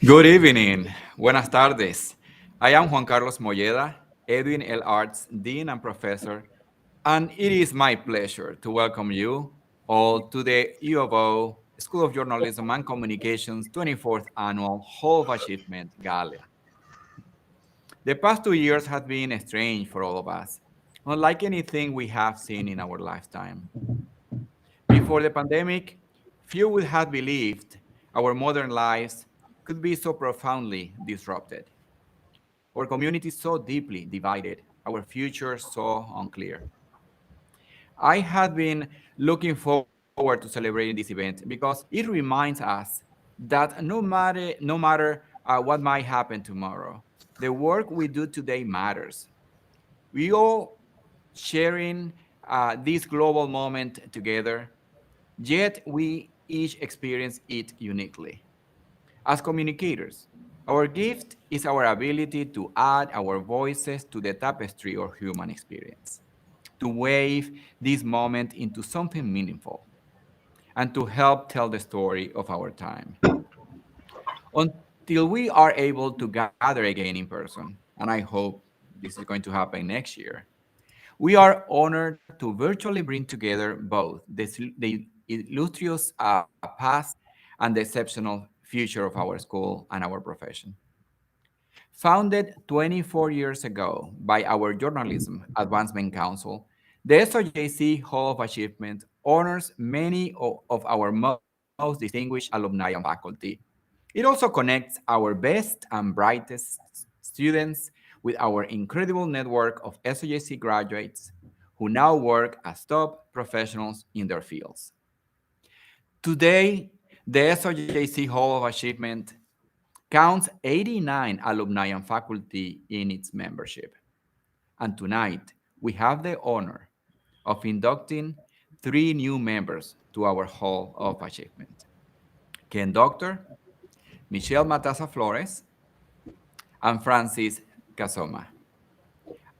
Good evening. Buenas tardes. I am Juan Carlos Molleda, Edwin L. Arts Dean and Professor, and it is my pleasure to welcome you all to the U of O School of Journalism and Communications 24th Annual Hall of Achievement Gala. The past 2 years have been strange for all of us, unlike anything we have seen in our lifetime. Before the pandemic, few would have believed our modern lives could be so profoundly disrupted. Our community so deeply divided, our future so unclear. I had been looking forward to celebrating this event because it reminds us that no matter what might happen tomorrow, the work we do today matters. We all sharing this global moment together, yet we each experience it uniquely. As communicators, our gift is our ability to add our voices to the tapestry of human experience, to weave this moment into something meaningful, and to help tell the story of our time. Until we are able to gather again in person, and I hope this is going to happen next year, we are honored to virtually bring together both the illustrious past and the exceptional future of our school and our profession. Founded 24 years ago by our Journalism Advancement Council, the SOJC Hall of Achievement honors many of our most distinguished alumni and faculty. It also connects our best and brightest students with our incredible network of SOJC graduates who now work as top professionals in their fields. Today, the SOJC Hall of Achievement counts 89 alumni and faculty in its membership. And tonight, we have the honor of inducting three new members to our Hall of Achievement. Ken Doctor, Michelle Mutasa Flores, and Francis Kasoma.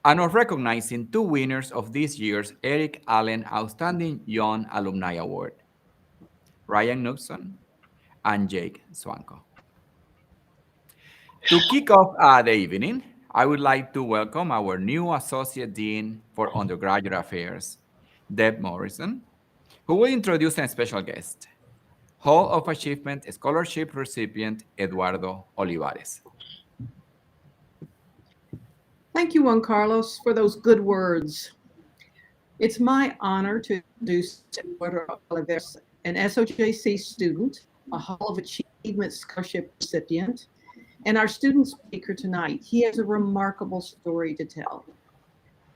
And of recognizing two winners of this year's Eric Allen Outstanding Young Alumni Award, Ryan Knutson and Jake Swanko. To kick off the evening, I would like to welcome our new Associate Dean for Undergraduate Affairs, Deb Morrison, who will introduce a special guest, Hall of Achievement Scholarship recipient Eduardo Olivares. Thank you, Juan Carlos, for those good words. It's my honor to introduce Eduardo Olivares, an SOJC student, a Hall of Achievement Scholarship recipient, and our student speaker tonight. He has a remarkable story to tell.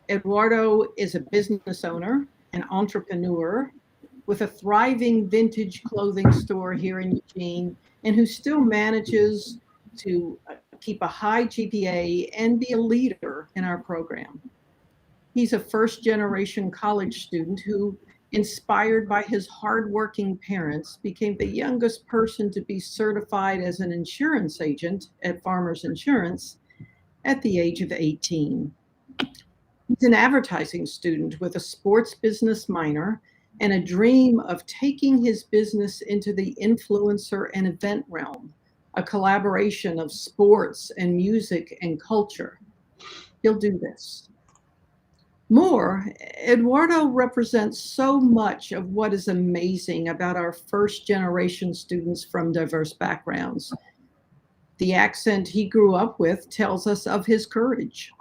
Eduardo is a business owner, an entrepreneur with a thriving vintage clothing store here in Eugene, and who still manages to keep a high GPA and be a leader in our program. He's a first-generation college student who, inspired by his hardworking parents, became the youngest person to be certified as an insurance agent at Farmers Insurance at the age of 18. He's an advertising student with a sports business minor and a dream of taking his business into the influencer and event realm, a collaboration of sports and music and culture. He'll do this. More, Eduardo represents so much of what is amazing about our first generation students from diverse backgrounds. The accent he grew up with tells us of his courage.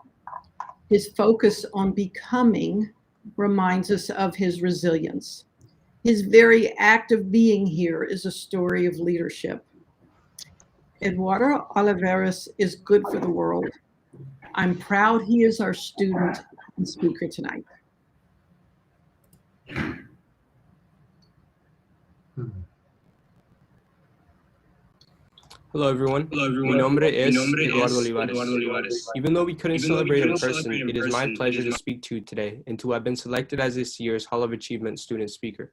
His focus on becoming reminds us of his resilience. His very act of being here is a story of leadership. Eduardo Olivares is good for the world. I'm proud he is our student and speaker tonight. Hello everyone. Mi nombre es Eduardo Olivares. Even though we couldn't celebrate in person, it is my pleasure to speak to you today and to have been selected as this year's Hall of Achievement student speaker.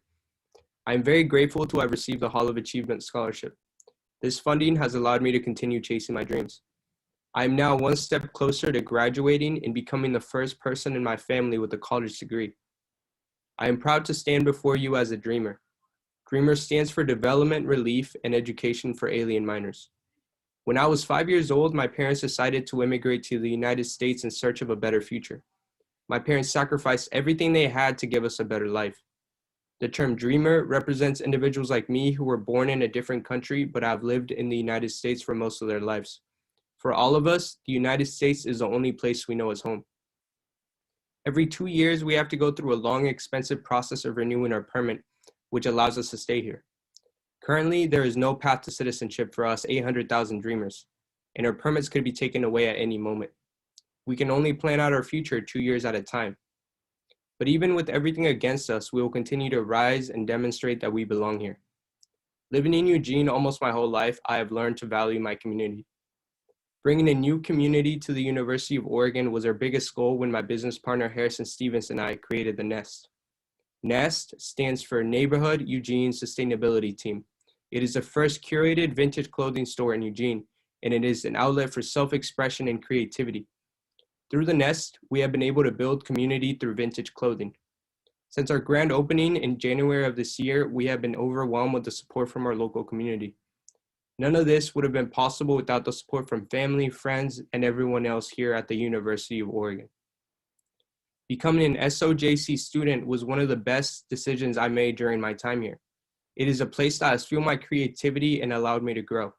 I am very grateful to have received the Hall of Achievement scholarship. This funding has allowed me to continue chasing my dreams. I am now one step closer to graduating and becoming the first person in my family with a college degree. I am proud to stand before you as a dreamer. DREAMER stands for Development, Relief, and Education for Alien Minors. When I was 5 years old, my parents decided to immigrate to the United States in search of a better future. My parents sacrificed everything they had to give us a better life. The term dreamer represents individuals like me who were born in a different country but have lived in the United States for most of their lives. For all of us, the United States is the only place we know as home. Every 2 years, we have to go through a long, expensive process of renewing our permit, which allows us to stay here. Currently, there is no path to citizenship for us 800,000 dreamers, and our permits could be taken away at any moment. We can only plan out our future 2 years at a time. But even with everything against us, we will continue to rise and demonstrate that we belong here. Living in Eugene almost my whole life, I have learned to value my community. Bringing a new community to the University of Oregon was our biggest goal when my business partner Harrison Stevens and I created the NEST. NEST stands for Neighborhood Eugene Sustainability Team. It is the first curated vintage clothing store in Eugene, and it is an outlet for self-expression and creativity. Through the NEST, we have been able to build community through vintage clothing. Since our grand opening in January of this year, we have been overwhelmed with the support from our local community. None of this would have been possible without the support from family, friends, and everyone else here at the University of Oregon. Becoming an SOJC student was one of the best decisions I made during my time here. It is a place that has fueled my creativity and allowed me to grow.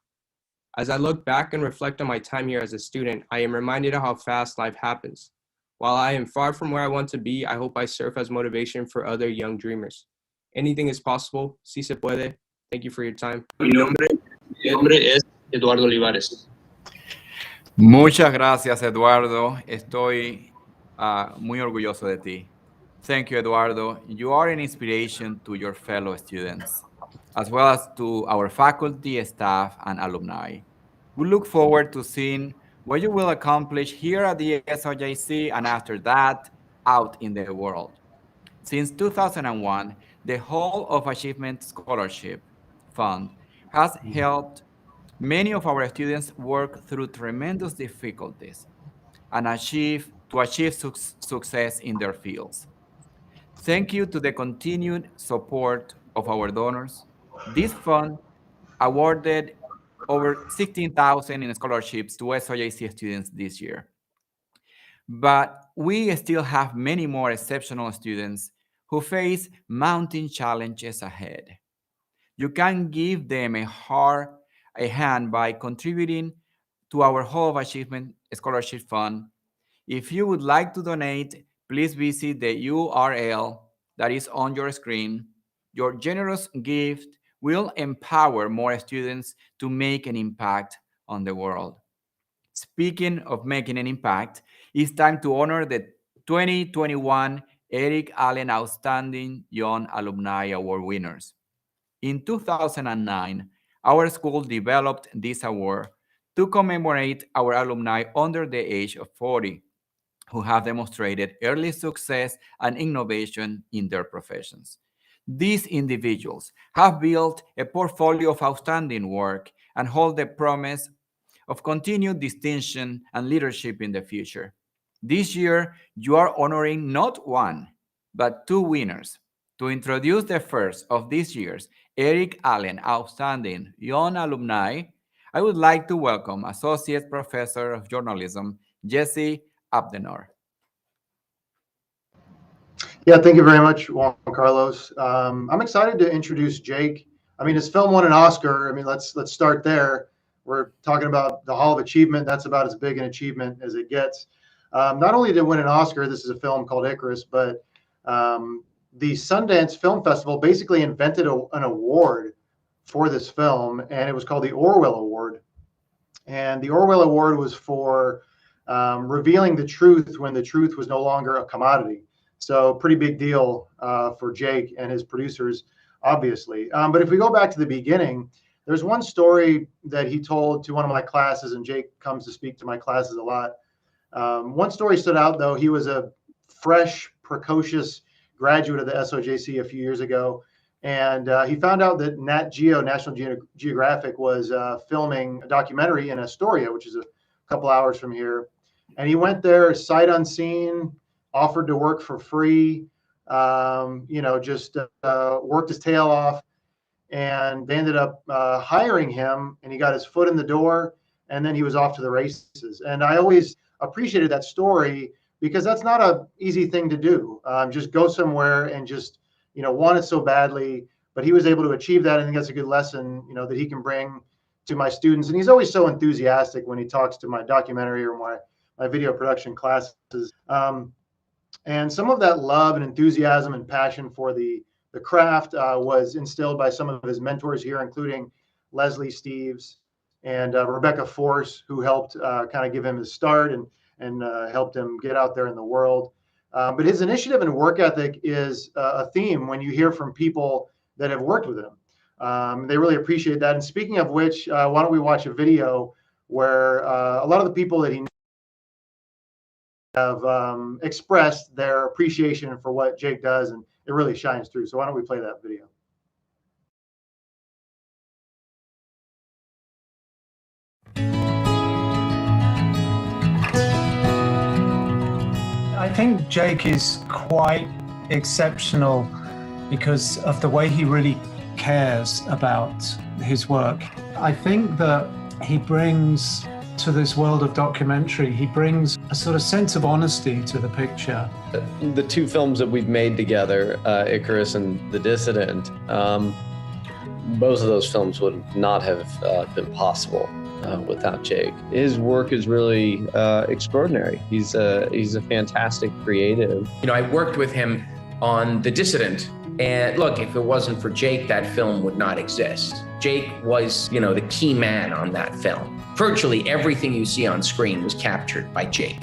As I look back and reflect on my time here as a student, I am reminded of how fast life happens. While I am far from where I want to be, I hope I serve as motivation for other young dreamers. Anything is possible. Si se puede. Thank you for your time. Mi nombre es Eduardo Olivares. Muchas gracias, Eduardo. Estoy muy orgulloso de ti. Thank you, Eduardo. You are an inspiration to your fellow students, as well as to our faculty, staff, and alumni. We look forward to seeing what you will accomplish here at the SOJC and after that, out in the world. Since 2001, the Hall of Achievement Scholarship Fund has helped many of our students work through tremendous difficulties and achieve success in their fields. Thank you to the continued support of our donors. This fund awarded over 16,000 in scholarships to SOJC students this year. But we still have many more exceptional students who face mounting challenges ahead. You can give them a hand by contributing to our Hall of Achievement Scholarship Fund. If you would like to donate, please visit the URL that is on your screen. Your generous gift will empower more students to make an impact on the world. Speaking of making an impact, it's time to honor the 2021 Eric Allen Outstanding Young Alumni Award winners. In 2009, our school developed this award to commemorate our alumni under the age of 40 who have demonstrated early success and innovation in their professions. These individuals have built a portfolio of outstanding work and hold the promise of continued distinction and leadership in the future. This year, you are honoring not one, but two winners. To introduce the first of this year's Eric Allen Outstanding Young Alumni, I would like to welcome Associate Professor of Journalism, Jesse Abdenor. Yeah, thank you very much, Juan Carlos. I'm excited to introduce Jake. I mean, his film won an Oscar. I mean, let's start there. We're talking about the Hall of Achievement. That's about as big an achievement as it gets. Not only did it win an Oscar, this is a film called Icarus, but the Sundance Film Festival basically invented an award for this film, and it was called the Orwell Award. And the Orwell Award was for revealing the truth when the truth was no longer a commodity. So pretty big deal for Jake and his producers, obviously. But if we go back to the beginning, there's one story that he told to one of my classes, and Jake comes to speak to my classes a lot. One story stood out, though. He was a fresh, precocious graduate of the SOJC a few years ago, and he found out that Nat Geo, National Geographic, was filming a documentary in Astoria, which is a couple hours from here. And he went there sight unseen, offered to work for free, just worked his tail off. and they ended up hiring him, and he got his foot in the door, and then he was off to the races. And I always appreciated that story because that's not an easy thing to do. Just go somewhere and just, want it so badly. But he was able to achieve that. I think that's a good lesson, that he can bring to my students. And he's always so enthusiastic when he talks to my documentary or my video production classes. And some of that love and enthusiasm and passion for the craft was instilled by some of his mentors here, including Leslie Steves and Rebecca Force, who helped kind of give him his start and helped him get out there in the world. But his initiative and work ethic is a theme when you hear from people that have worked with him. They really appreciate that. And speaking of which, why don't we watch a video where a lot of the people that he have expressed their appreciation for what Jake does, and it really shines through. So why don't we play that video? I think Jake is quite exceptional because of the way he really cares about his work. I think that he brings to this world of documentary, he brings a sort of sense of honesty to the picture. The two films that we've made together, Icarus and The Dissident, both of those films would not have been possible without Jake. His work is really extraordinary. He's a fantastic creative. I worked with him on The Dissident, and look, if it wasn't for Jake, that film would not exist. Jake was, the key man on that film. Virtually everything you see on screen was captured by Jake.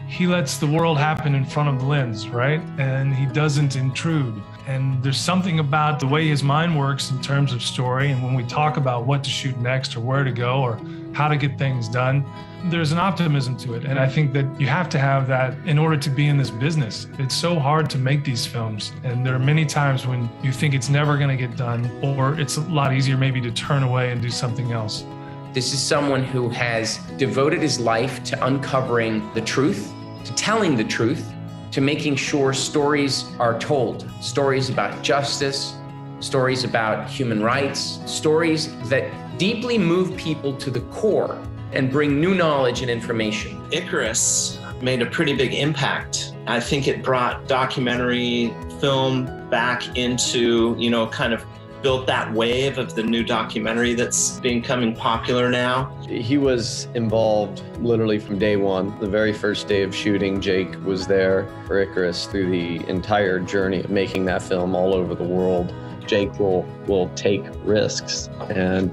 He lets the world happen in front of the lens, right? And he doesn't intrude. And there's something about the way his mind works in terms of story. And when we talk about what to shoot next or where to go or how to get things done, there's an optimism to it. And I think that you have to have that in order to be in this business. It's so hard to make these films. And there are many times when you think it's never going to get done, or it's a lot easier maybe to turn away and do something else. This is someone who has devoted his life to uncovering the truth, to telling the truth, to making sure stories are told. Stories about justice, stories about human rights, stories that deeply move people to the core and bring new knowledge and information. Icarus made a pretty big impact. I think it brought documentary film back into, kind of built that wave of the new documentary that's becoming popular now. He was involved literally from day one. The very first day of shooting, Jake was there for Icarus through the entire journey of making that film all over the world. Jake will take risks, and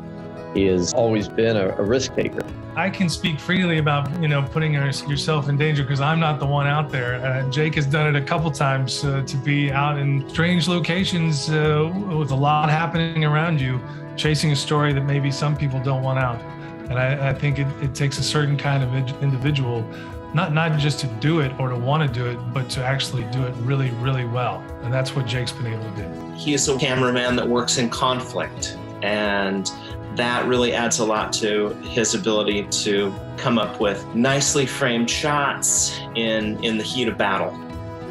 he has always been a risk taker. I can speak freely about, putting yourself in danger because I'm not the one out there. Jake has done it a couple times to be out in strange locations with a lot happening around you, chasing a story that maybe some people don't want out. And I think it takes a certain kind of individual, not just to do it or to want to do it, but to actually do it really, really well. And that's what Jake's been able to do. He is a cameraman that works in conflict, and that really adds a lot to his ability to come up with nicely framed shots in the heat of battle.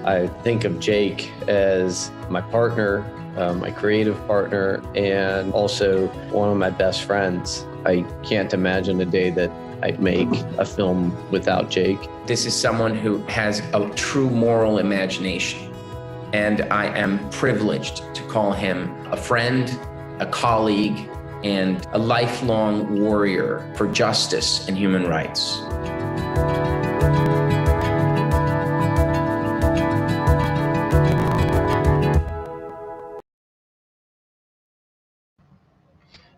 I think of Jake as my partner, my creative partner, and also one of my best friends. I can't imagine a day that I'd make a film without Jake. This is someone who has a true moral imagination, and I am privileged to call him a friend, a colleague, and a lifelong warrior for justice and human rights.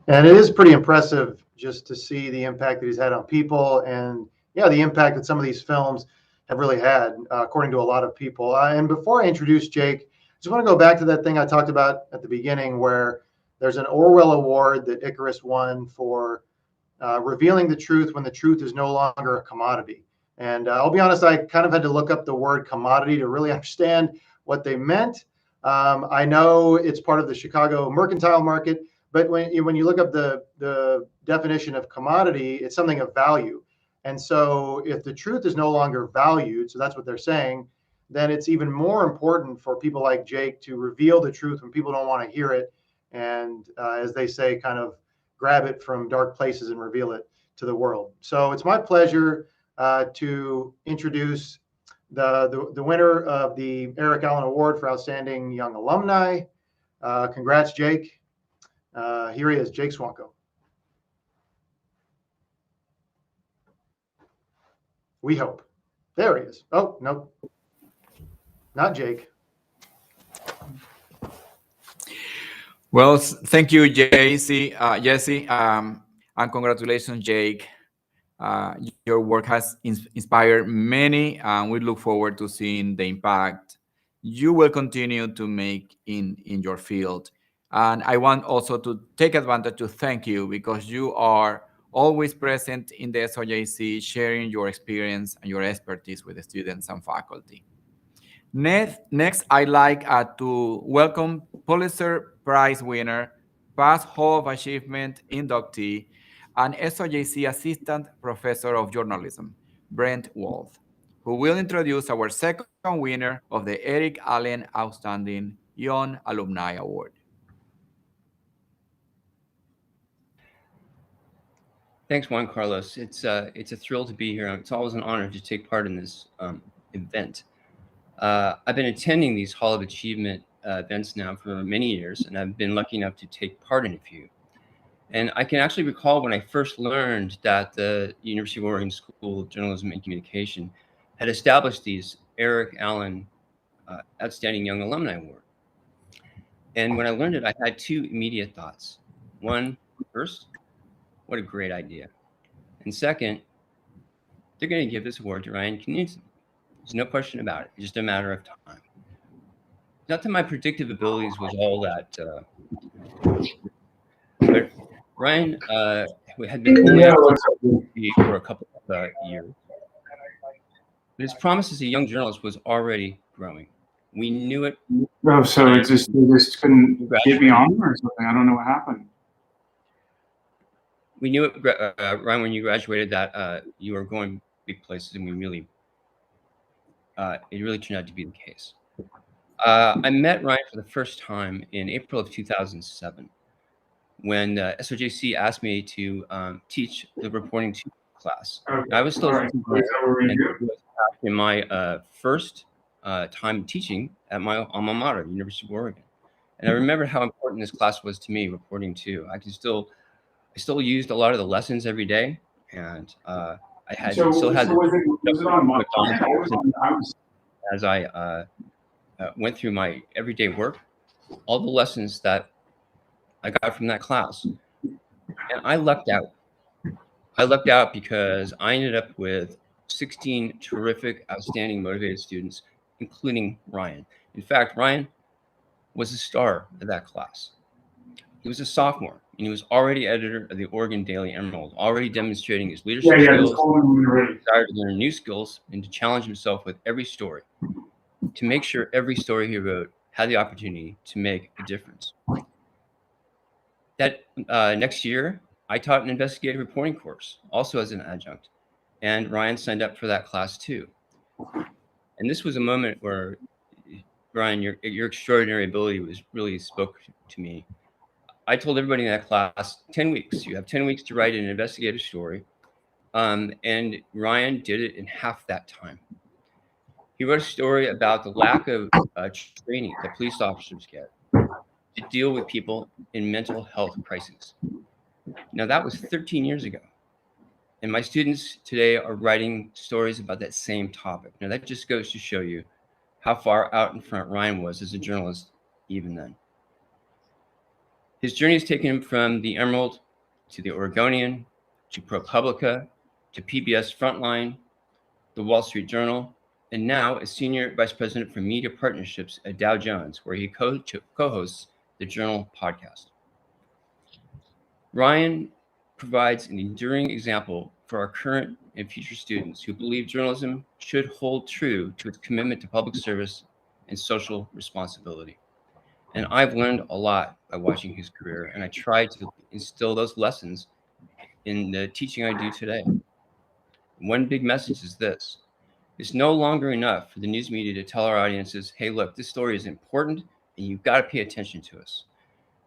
And it is pretty impressive just to see the impact that he's had on people, and the impact that some of these films have really had, according to a lot of people. And before I introduce Jake, I just want to go back to that thing I talked about at the beginning, where there's an Orwell Award that Icarus won for revealing the truth when the truth is no longer a commodity. And I'll be honest, I kind of had to look up the word commodity to really understand what they meant. I know it's part of the Chicago mercantile market, but when you look up the definition of commodity, it's something of value. And so if the truth is no longer valued, so that's what they're saying, then it's even more important for people like Jake to reveal the truth when people don't want to hear it, and as they say, kind of grab it from dark places and reveal it to the world. So it's my pleasure to introduce the winner of the Eric Allen Award for Outstanding Young Alumni. Congrats, Jake. Here he is, Jake Swanko. We hope. There he is. Oh, no, not Jake. Well, thank you, Jesse, and congratulations, Jake. Your work has inspired many, and we look forward to seeing the impact you will continue to make in your field. And I want also to take advantage to thank you, because you are always present in the SOJC, sharing your experience and your expertise with the students and faculty. Next, I'd like to welcome Pulitzer Prize winner, past Hall of Achievement inductee, and SOJC Assistant Professor of Journalism, Brent Wolf, who will introduce our second winner of the Eric Allen Outstanding Young Alumni Award. Thanks, Juan Carlos. It's a thrill to be here. It's always an honor to take part in this event. I've been attending these Hall of Achievement events now for many years, and I've been lucky enough to take part in a few. And I can actually recall when I first learned that the University of Oregon School of Journalism and Communication had established these Eric Allen Outstanding Young Alumni Award. And when I learned it, I had two immediate thoughts. One, first, what a great idea. And second, they're going to give this award to Ryan Knutson. There's no question about it. It's just a matter of time. Not that my predictive abilities was all that, but Ryan had been only for a couple of years. But his promise as a young journalist was already growing. We knew it. Oh, so it just couldn't get beyond or something. I don't know what happened. We knew it, Ryan, when you graduated, that you were going big places, and it really turned out to be the case. I met Ryan for the first time in April of 2007, when SOJC asked me to teach the reporting 2 class. Okay. I was still in my first time teaching at my alma mater, University of Oregon, and I remember how important this class was to me, reporting 2. I still used a lot of the lessons every day, and I still had was it on as I went through my everyday work, all the lessons that I got from that class. And I lucked out. I lucked out because I ended up with 16 terrific, outstanding, motivated students, including Ryan. In fact, Ryan was the star of that class. He was a sophomore, and he was already editor of the Oregon Daily Emerald, already demonstrating his leadership skills, desire to learn new skills, and to challenge himself with every story, to make sure every story he wrote had the opportunity to make a difference. That next year, I taught an investigative reporting course, also as an adjunct, and Ryan signed up for that class too. And this was a moment where, Ryan, your extraordinary ability really spoke to me. I told everybody in that class, 10 weeks. You have 10 weeks to write an investigative story. And Ryan did it in half that time. He wrote a story about the lack of training that police officers get to deal with people in mental health crises. Now, that was 13 years ago. And my students today are writing stories about that same topic. Now, that just goes to show you how far out in front Ryan was as a journalist even then. His journey has taken him from the Emerald to the Oregonian, to ProPublica, to PBS Frontline, the Wall Street Journal, and now as Senior Vice President for Media Partnerships at Dow Jones, where he co-hosts the Journal podcast. Ryan provides an enduring example for our current and future students who believe journalism should hold true to its commitment to public service and social responsibility. And I've learned a lot by watching his career, and I try to instill those lessons in the teaching I do today. One big message is this: it's no longer enough for the news media to tell our audiences, hey, look, this story is important and you've got to pay attention to us.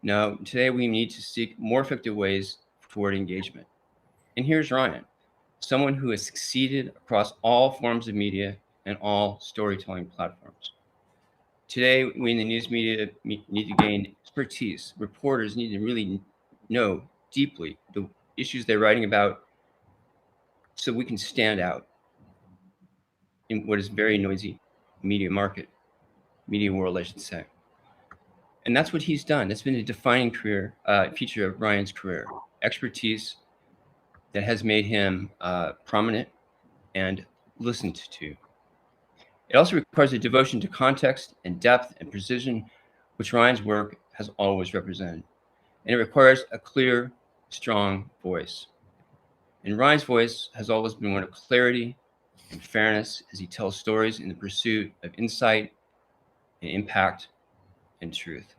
No, today we need to seek more effective ways toward engagement. And here's Ryan, someone who has succeeded across all forms of media and all storytelling platforms. Today, we in the news media need to gain expertise. Reporters need to really know deeply the issues they're writing about so we can stand out in what is very noisy media world, I should say. And that's what he's done. That's been a defining feature of Ryan's career. Expertise that has made him prominent and listened to. It also requires a devotion to context and depth and precision, which Ryan's work has always represented. And it requires a clear, strong voice. And Ryan's voice has always been one of clarity and fairness as he tells stories in the pursuit of insight and impact and truth.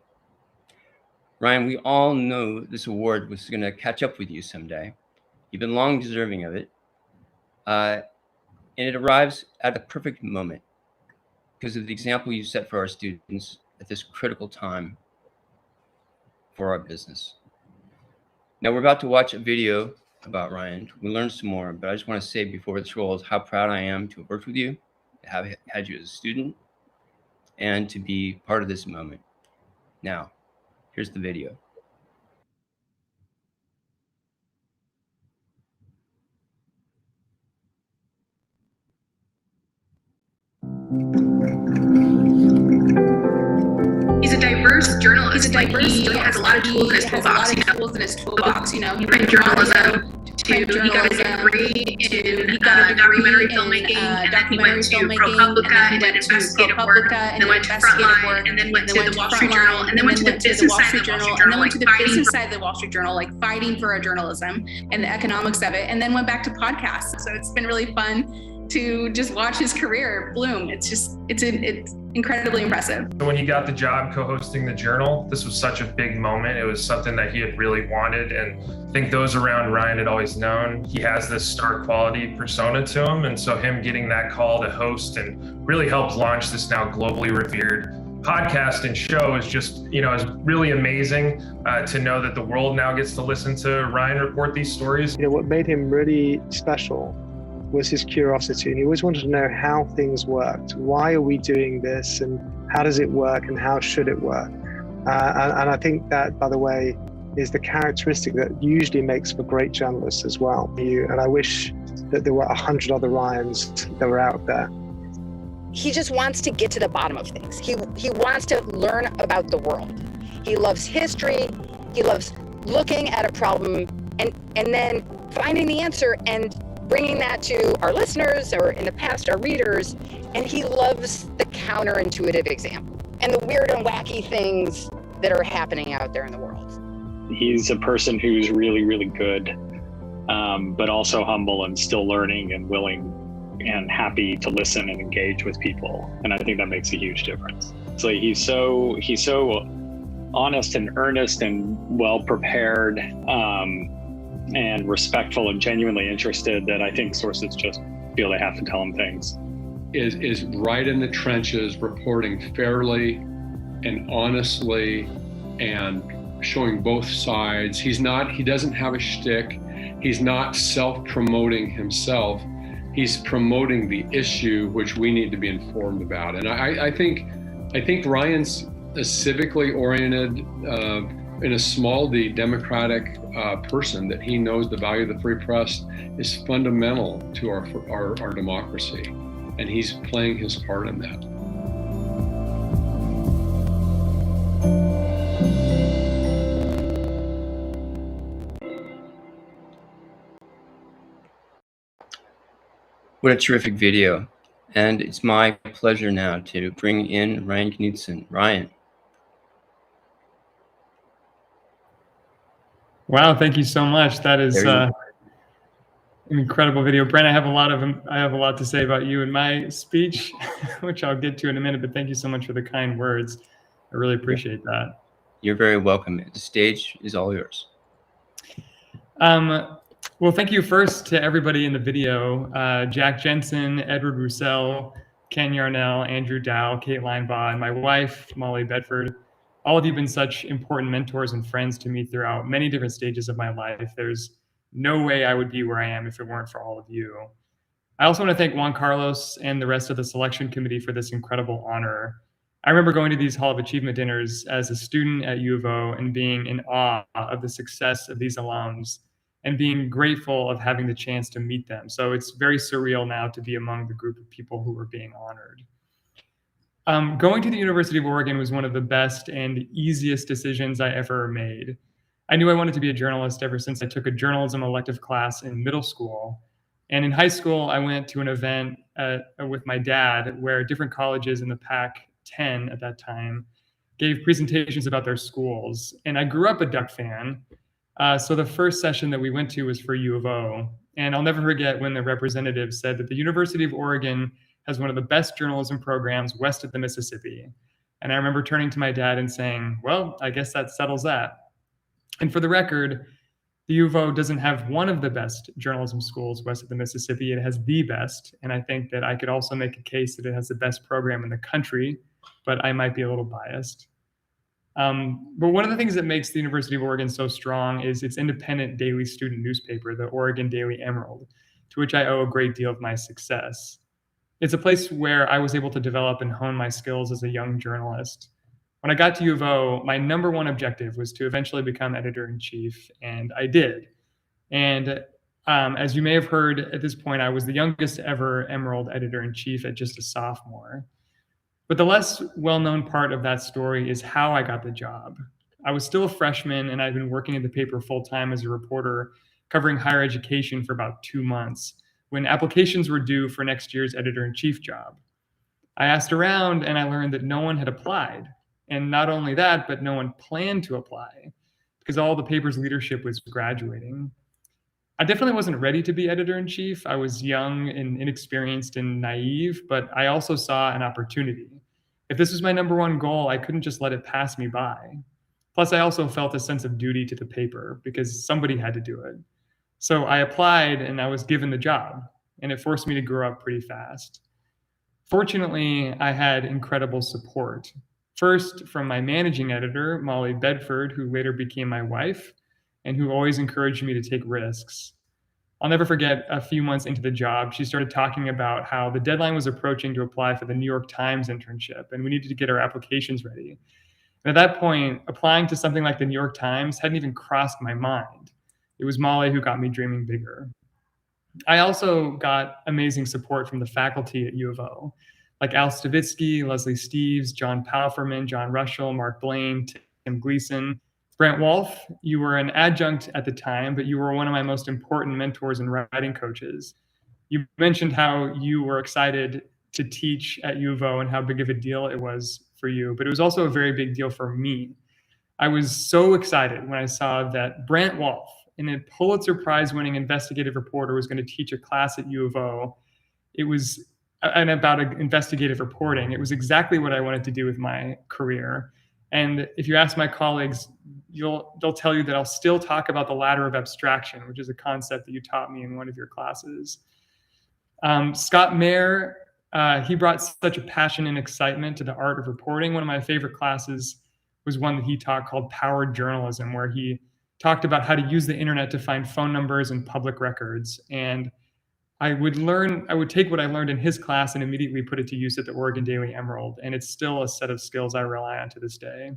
Ryan, we all know this award was going to catch up with you someday. You've been long deserving of it. And it arrives at the perfect moment because of the example you set for our students at this critical time for our business. Now we're about to watch a video about Ryan. We learn some more, but I just want to say before this rolls how proud I am to have worked with you, to have had you as a student, and to be part of this moment. Now, here's the video. He's a diverse journalist. He has a lot of tools in his toolbox. You know, he read journalism. He got a degree in documentary filmmaking, and then he went to ProPublica and did investigative work, and then went to Frontline, and then went to the Wall Street Journal, and then went to the business side of the Wall Street Journal, and then went to the business side of the Wall Street Journal, like fighting for our journalism and the economics of it, and then went back to podcasts. So it's been really fun to just watch his career bloom. It's incredibly impressive. When he got the job co-hosting the Journal, this was such a big moment. It was something that he had really wanted, and I think those around Ryan had always known he has this star quality persona to him, and so him getting that call to host and really help launch this now globally revered podcast and show is just, is really amazing to know that the world now gets to listen to Ryan report these stories. What made him really special was his curiosity, and he always wanted to know how things worked. Why are we doing this, and how does it work, and how should it work? And I think that, by the way, is the characteristic that usually makes for great journalists as well. And I wish that there were 100 other Ryans that were out there. He just wants to get to the bottom of things. He wants to learn about the world. He loves history. He loves looking at a problem and then finding the answer and bringing that to our listeners, or in the past, our readers. And he loves the counterintuitive example and the weird and wacky things that are happening out there in the world. He's a person who's really, really good, but also humble and still learning and willing and happy to listen and engage with people. And I think that makes a huge difference. So he's so honest and earnest and well prepared, and respectful and genuinely interested, that I think sources just feel they have to tell him things. Is right in the trenches, reporting fairly and honestly and showing both sides. He doesn't have a shtick. He's not self-promoting himself. He's promoting the issue, which we need to be informed about. And I think Ryan's a civically oriented, in a small d, democratic person, that he knows the value of the free press is fundamental to our democracy, and he's playing his part in that. What a terrific video. And it's my pleasure now to bring in Ryan Knutson. Ryan. Wow, thank you so much. That is an incredible video. Brent, I have a lot to say about you in my speech, which I'll get to in a minute, but thank you so much for the kind words. I really appreciate that. You're very welcome. The stage is all yours. Well, thank you first to everybody in the video, Jack Jensen, Edward Roussel, Ken Yarnell, Andrew Dow, Kate Linebaugh, and my wife, Molly Bedford. All of you have been such important mentors and friends to me throughout many different stages of my life. There's no way I would be where I am if it weren't for all of you. I also want to thank Juan Carlos and the rest of the selection committee for this incredible honor. I remember going to these Hall of Achievement dinners as a student at U of O and being in awe of the success of these alums and being grateful of having the chance to meet them. So it's very surreal now to be among the group of people who are being honored. Going to the University of Oregon was one of the best and easiest decisions I ever made. I knew I wanted to be a journalist ever since I took a journalism elective class in middle school. And in high school, I went to an event with my dad where different colleges in the Pac-10 at that time gave presentations about their schools. And I grew up a Duck fan. So the first session that we went to was for U of O. And I'll never forget when the representative said that the University of Oregon has one of the best journalism programs west of the Mississippi. And I remember turning to my dad and saying, well, I guess that settles that. And for the record, the U of O doesn't have one of the best journalism schools west of the Mississippi. It has the best. And I think that I could also make a case that it has the best program in the country, but I might be a little biased. But one of the things that makes the University of Oregon so strong is its independent daily student newspaper, the Oregon Daily Emerald, to which I owe a great deal of my success. It's a place where I was able to develop and hone my skills as a young journalist. When I got to U of O, my number one objective was to eventually become editor-in-chief, and I did. And as you may have heard at this point, I was the youngest ever Emerald editor-in-chief at just a sophomore. But the less well-known part of that story is how I got the job. I was still a freshman, and I'd been working at the paper full-time as a reporter, covering higher education for about 2 months, when applications were due for next year's editor-in-chief job. I asked around, and I learned that no one had applied. And not only that, but no one planned to apply because all the paper's leadership was graduating. I definitely wasn't ready to be editor-in-chief. I was young and inexperienced and naive, but I also saw an opportunity. If this was my number one goal, I couldn't just let it pass me by. Plus, I also felt a sense of duty to the paper because somebody had to do it. So I applied and I was given the job, and it forced me to grow up pretty fast. Fortunately, I had incredible support. First, from my managing editor, Molly Bedford, who later became my wife, and who always encouraged me to take risks. I'll never forget a few months into the job, she started talking about how the deadline was approaching to apply for the New York Times internship, and we needed to get our applications ready. And at that point, applying to something like the New York Times hadn't even crossed my mind. It was Molly who got me dreaming bigger. I also got amazing support from the faculty at U of O, like Al Stavitsky, Leslie Steeves, John Palferman, John Rushell, Mark Blaine, Tim Gleason. Brent Wolf, you were an adjunct at the time, but you were one of my most important mentors and writing coaches. You mentioned how you were excited to teach at U of O and how big of a deal it was for you, but it was also a very big deal for me. I was so excited when I saw that Brent Wolf, a Pulitzer Prize-winning investigative reporter, was going to teach a class at U of O. It was about investigative reporting. It was exactly what I wanted to do with my career. And if you ask my colleagues, they'll tell you that I'll still talk about the ladder of abstraction, which is a concept that you taught me in one of your classes. Scott Mayer, he brought such a passion and excitement to the art of reporting. One of my favorite classes was one that he taught called Powered Journalism, where he talked about how to use the internet to find phone numbers and public records. And I would take what I learned in his class and immediately put it to use at the Oregon Daily Emerald. And it's still a set of skills I rely on to this day.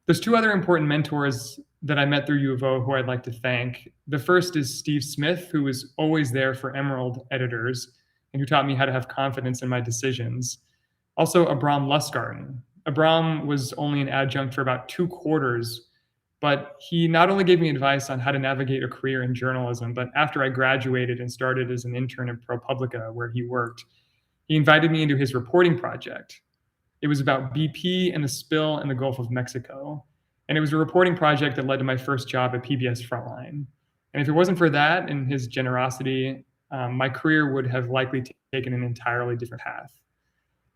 There's two other important mentors that I met through U of O who I'd like to thank. The first is Steve Smith, who was always there for Emerald editors and who taught me how to have confidence in my decisions. Also, Abram Lustgarten. Abram was only an adjunct for about 2 quarters, but he not only gave me advice on how to navigate a career in journalism, but after I graduated and started as an intern at ProPublica, where he worked, he invited me into his reporting project. It was about BP and the spill in the Gulf of Mexico. And it was a reporting project that led to my first job at PBS Frontline. And if it wasn't for that and his generosity, my career would have likely taken an entirely different path.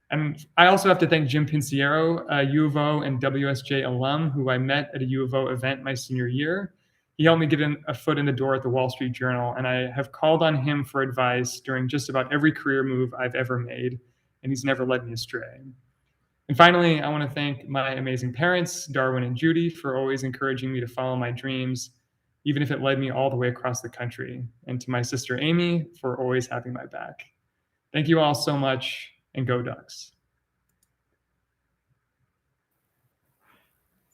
And I also have to thank Jim Pinciero, a U of O and WSJ alum who I met at a U of O event my senior year. He helped me get a foot in the door at the Wall Street Journal, and I have called on him for advice during just about every career move I've ever made, and he's never led me astray. And finally, I want to thank my amazing parents, Darwin and Judy, for always encouraging me to follow my dreams, even if it led me all the way across the country. And to my sister, Amy, for always having my back. Thank you all so much, and go Ducks.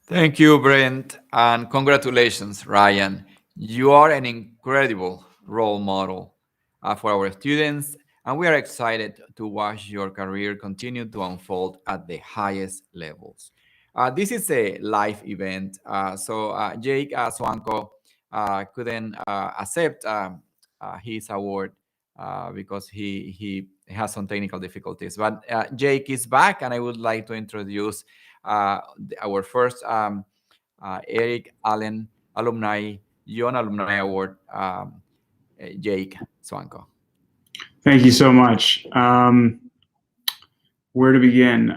Thank you, Brent, and congratulations, Ryan. You are an incredible role model for our students, and we are excited to watch your career continue to unfold at the highest levels. This is a live event, so Jake Swanko couldn't accept his award because he has some technical difficulties. But Jake is back, and I would like to introduce our first Eric Allen Alumni, Yon Alumni Award, Jake Swanko. Thank you so much. Where to begin?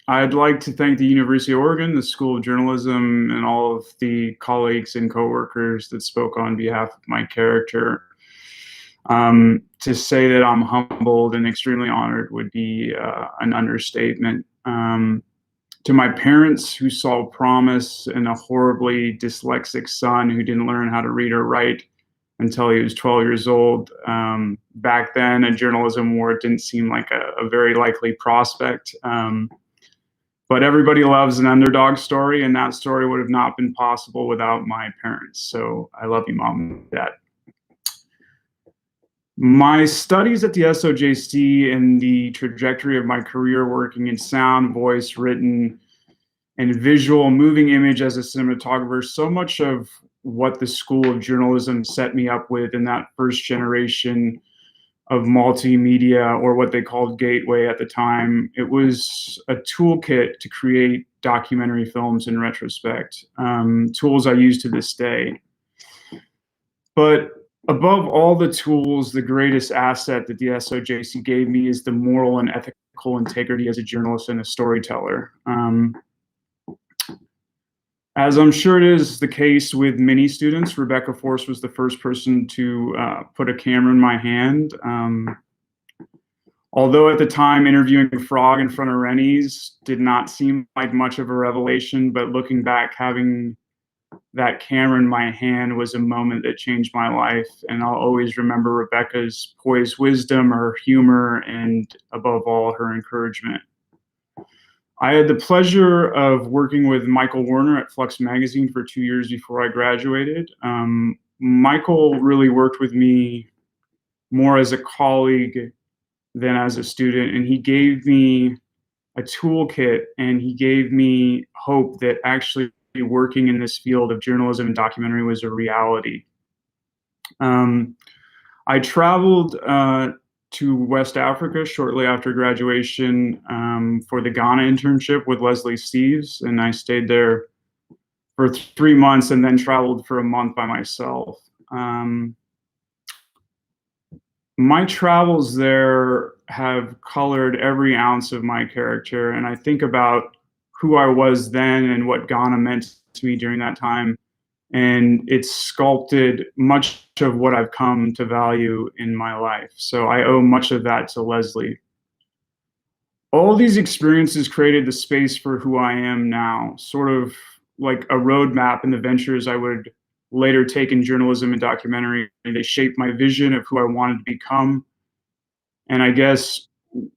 I'd like to thank the University of Oregon, the School of Journalism, and all of the colleagues and coworkers that spoke on behalf of my character. To say that I'm humbled and extremely honored would be an understatement. To my parents, who saw promise in a horribly dyslexic son who didn't learn how to read or write until he was 12 years old. Back then, a journalism award didn't seem like a very likely prospect. But everybody loves an underdog story, and that story would have not been possible without my parents. So I love you, Mom and Dad. My studies at the SOJC and the trajectory of my career working in sound, voice, written, and visual, moving image as a cinematographer, so much of what the School of Journalism set me up with in that first generation of multimedia, or what they called Gateway at the time, it was a toolkit to create documentary films in retrospect, tools I use to this day. But above all the tools, the greatest asset that the SOJC gave me is the moral and ethical integrity as a journalist and a storyteller. As I'm sure it is the case with many students, Rebecca Force was the first person to put a camera in my hand. Although at the time interviewing a frog in front of Rennie's did not seem like much of a revelation, but looking back, having that camera in my hand was a moment that changed my life. And I'll always remember Rebecca's poised wisdom, her humor, and above all, her encouragement. I had the pleasure of working with Michael Werner at Flux Magazine for 2 years before I graduated. Michael really worked with me more as a colleague than as a student, and he gave me a toolkit, and he gave me hope that actually working in this field of journalism and documentary was a reality. I traveled to West Africa shortly after graduation for the Ghana internship with Leslie Steves, and I stayed there for 3 months and then traveled for a month by myself. My travels there have colored every ounce of my character, and I think about who I was then and what Ghana meant to me during that time, and it's sculpted much of what I've come to value in my life. So I owe much of that to Leslie. All these experiences created the space for who I am now, sort of like a roadmap in the ventures I would later take in journalism and documentary. They shaped my vision of who I wanted to become. And I guess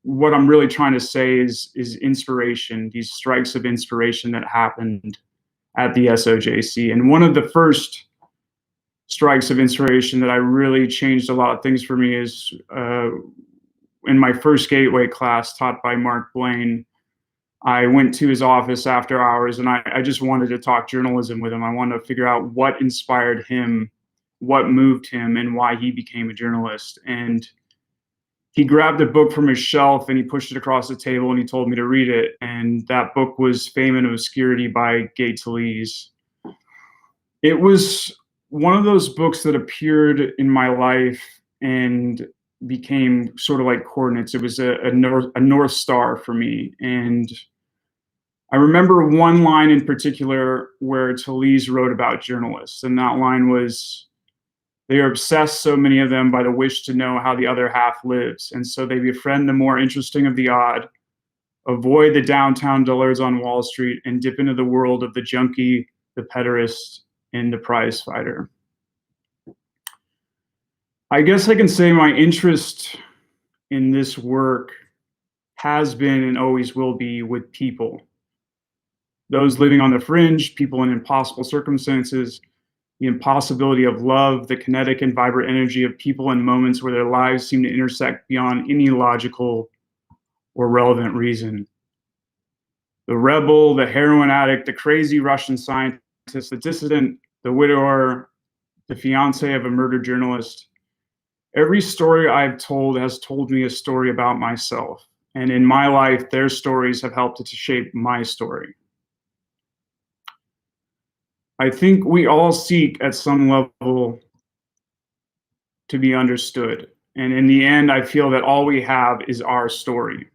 what I'm really trying to say is inspiration, these strikes of inspiration that happened at the SOJC. And one of the first strikes of inspiration that I really changed a lot of things for me is in my first Gateway class taught by Mark Blaine. I went to his office after hours, and I just wanted to talk journalism with him. I wanted to figure out what inspired him, what moved him, and why he became a journalist. And he grabbed a book from his shelf and he pushed it across the table and he told me to read it. And that book was Fame and Obscurity by Gay Talese. It was one of those books that appeared in my life and became sort of like coordinates. It was a North Star for me. And I remember one line in particular where Talese wrote about journalists. And that line was, "They are obsessed, so many of them, by the wish to know how the other half lives. And so they befriend the more interesting of the odd, avoid the downtown dullars on Wall Street, and dip into the world of the junkie, the pederast, and the prize fighter. I guess I can say my interest in this work has been and always will be with people. Those living on the fringe, people in impossible circumstances, the impossibility of love, the kinetic and vibrant energy of people in moments where their lives seem to intersect beyond any logical or relevant reason. The rebel, the heroin addict, the crazy Russian scientist, the dissident, the widower, the fiance of a murdered journalist. Every story I've told has told me a story about myself. And in my life, their stories have helped to shape my story. I think we all seek at some level to be understood. And in the end, I feel that all we have is our story.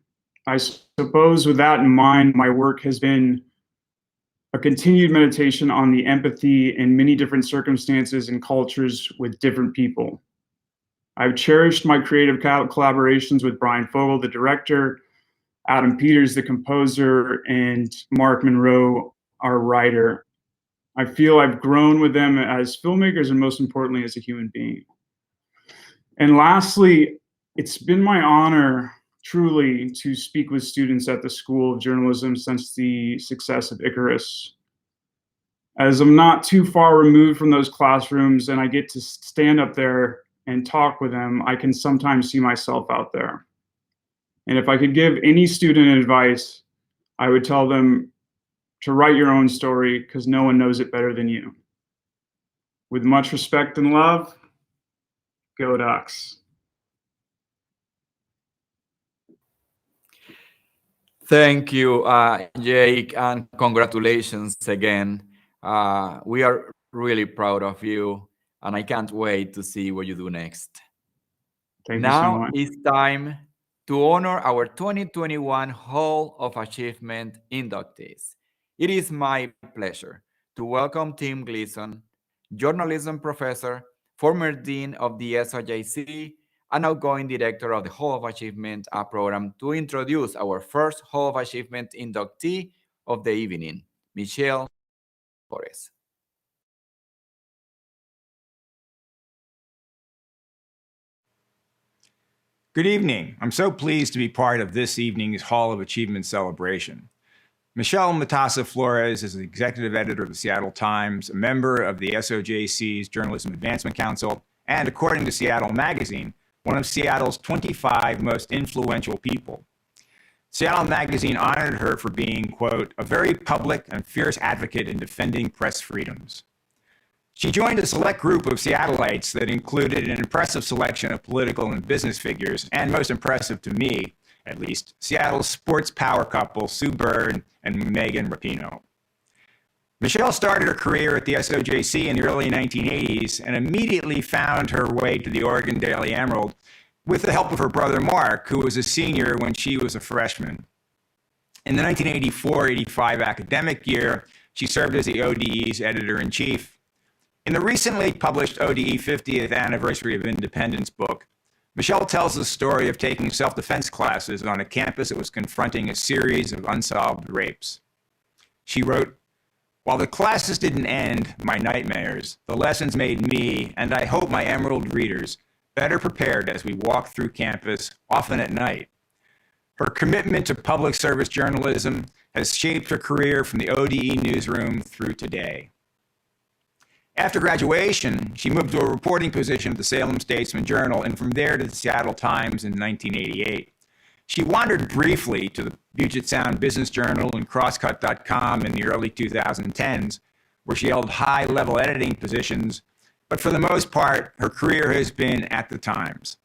I suppose with that in mind, my work has been a continued meditation on the empathy in many different circumstances and cultures with different people. I've cherished my creative collaborations with Brian Fogel, the director, Adam Peters, the composer, and Mark Monroe, our writer. I feel I've grown with them as filmmakers and most importantly as a human being. And lastly, it's been my honor truly to speak with students at the School of Journalism since the success of Icarus. As I'm not too far removed from those classrooms and I get to stand up there and talk with them, I can sometimes see myself out there. And if I could give any student advice, I would tell them to write your own story because no one knows it better than you. With much respect and love, go Ducks. Thank you, Jake, and congratulations again. We are really proud of you, and I can't wait to see what you do next. Thank you so much. It's time to honor our 2021 Hall of Achievement inductees. It is my pleasure to welcome Tim Gleason, journalism professor, former dean of the SOJC, and outgoing director of the Hall of Achievement program, to introduce our first Hall of Achievement inductee of the evening, Michelle Flores. Good evening. I'm so pleased to be part of this evening's Hall of Achievement celebration. Michelle Mutasa Flores is the executive editor of the Seattle Times, a member of the SOJC's Journalism Advancement Council, and according to Seattle Magazine, one of Seattle's 25 most influential people. Seattle Magazine honored her for being, quote, a very public and fierce advocate in defending press freedoms. She joined a select group of Seattleites that included an impressive selection of political and business figures, and most impressive to me, at least, Seattle's sports power couple, Sue Bird and Megan Rapinoe. Michelle started her career at the SOJC in the early 1980s and immediately found her way to the Oregon Daily Emerald with the help of her brother Mark, who was a senior when she was a freshman. In the 1984-85 academic year, she served as the ODE's editor-in-chief. In the recently published ODE 50th Anniversary of Independence book, Michelle tells the story of taking self-defense classes on a campus that was confronting a series of unsolved rapes. She wrote, "While the classes didn't end my nightmares, the lessons made me, and I hope my Emerald readers, better prepared as we walk through campus, often at night. Her commitment to public service journalism has shaped her career from the ODE newsroom through today." After graduation, she moved to a reporting position at the Salem Statesman Journal and from there to the Seattle Times in 1988. She wandered briefly to the Puget Sound Business Journal and Crosscut.com in the early 2010s, where she held high-level editing positions, but for the most part, her career has been at the Times.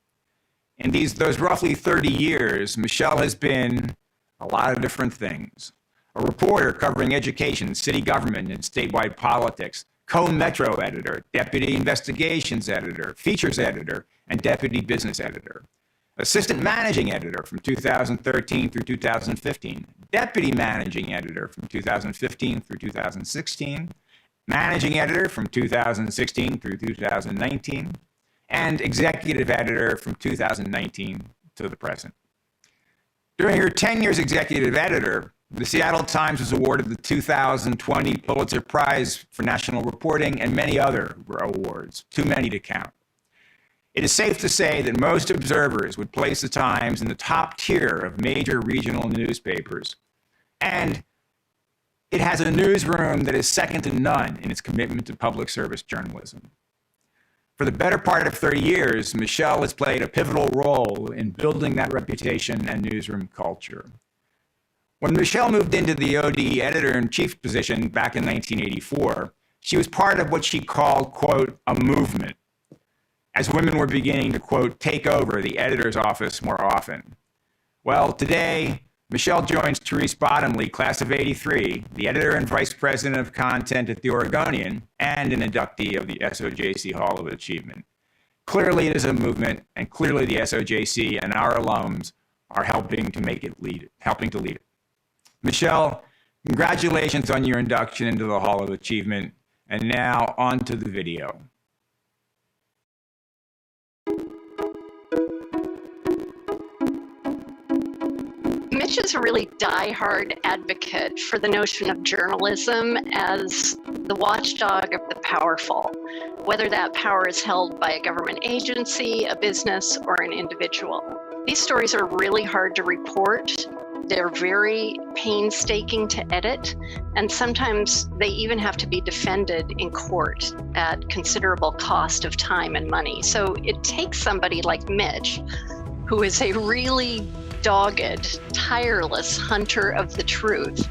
In those roughly 30 years, Michelle has been a lot of different things. A reporter covering education, city government, and statewide politics, co-metro editor, deputy investigations editor, features editor, and deputy business editor. Assistant managing editor from 2013 through 2015, deputy managing editor from 2015 through 2016, managing editor from 2016 through 2019, and executive editor from 2019 to the present. During her tenure as executive editor, the Seattle Times was awarded the 2020 Pulitzer Prize for National Reporting and many other awards, too many to count. It is safe to say that most observers would place the Times in the top tier of major regional newspapers. And it has a newsroom that is second to none in its commitment to public service journalism. For the better part of 30 years, Michelle has played a pivotal role in building that reputation and newsroom culture. When Michelle moved into the OD editor-in-chief position back in 1984, she was part of what she called, quote, a movement, as women were beginning to, quote, take over the editor's office more often. Well, today, Michelle joins Therese Bottomley, class of '83, the editor and vice president of content at The Oregonian, and an inductee of the SOJC Hall of Achievement. Clearly, it is a movement, and clearly the SOJC and our alums are helping to lead it. Michelle, congratulations on your induction into the Hall of Achievement, and now on to the video. Mitch is a really diehard advocate for the notion of journalism as the watchdog of the powerful, whether that power is held by a government agency, a business, or an individual. These stories are really hard to report. They're very painstaking to edit, and sometimes they even have to be defended in court at considerable cost of time and money. So it takes somebody like Mitch, who is a really dogged, tireless hunter of the truth,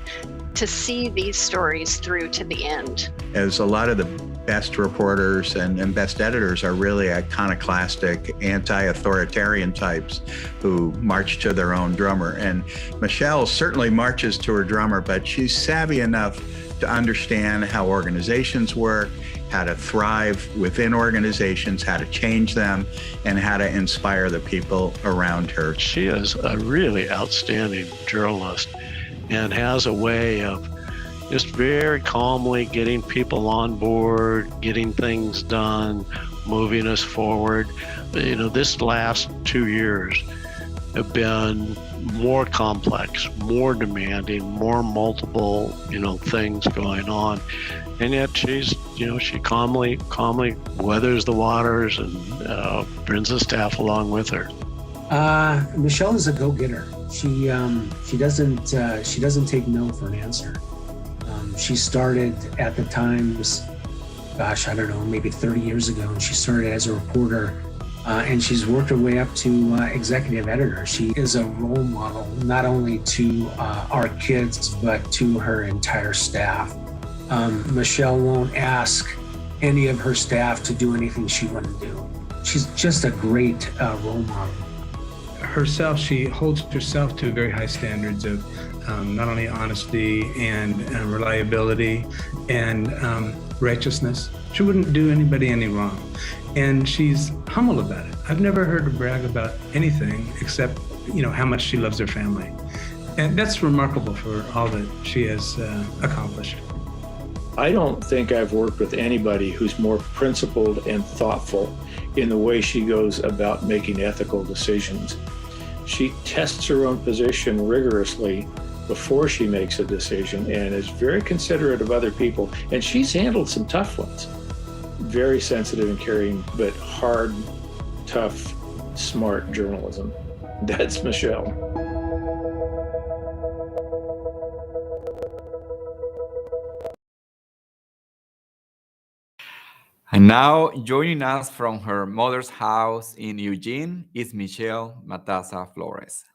to see these stories through to the end. As a lot of the best reporters and best editors are really iconoclastic, anti-authoritarian types who march to their own drummer. And Michelle certainly marches to her drummer, but she's savvy enough to understand how organizations work, how to thrive within organizations, how to change them, and how to inspire the people around her. She is a really outstanding journalist and has a way of just very calmly getting people on board, getting things done, moving us forward. You know, this last 2 years have been more complex, more demanding, more multiple, things going on. And yet she's, she calmly weathers the waters and brings the staff along with her. Michelle is a go-getter. She doesn't take no for an answer. She started at the Times, maybe 30 years ago, and she started as a reporter, and she's worked her way up to executive editor. She is a role model, not only to our kids, but to her entire staff. Michelle won't ask any of her staff to do anything she wouldn't do. She's just a great role model. Herself, she holds herself to very high standards of not only honesty and reliability and righteousness. She wouldn't do anybody any wrong. And she's humble about it. I've never heard her brag about anything except, how much she loves her family. And that's remarkable for all that she has accomplished. I don't think I've worked with anybody who's more principled and thoughtful in the way she goes about making ethical decisions. She tests her own position rigorously before she makes a decision and is very considerate of other people. And she's handled some tough ones. Very sensitive and caring, but hard, tough, smart journalism. That's Michelle. And now, joining us from her mother's house in Eugene is Michelle Mutasa Flores.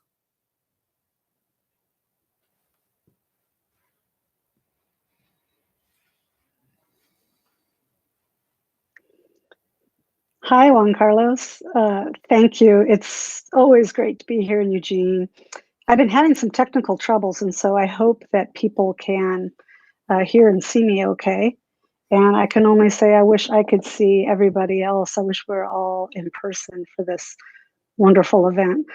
Hi, Juan Carlos. Thank you. It's always great to be here in Eugene. I've been having some technical troubles, and so I hope that people can hear and see me okay. And I can only say I wish I could see everybody else. I wish we were all in person for this wonderful event.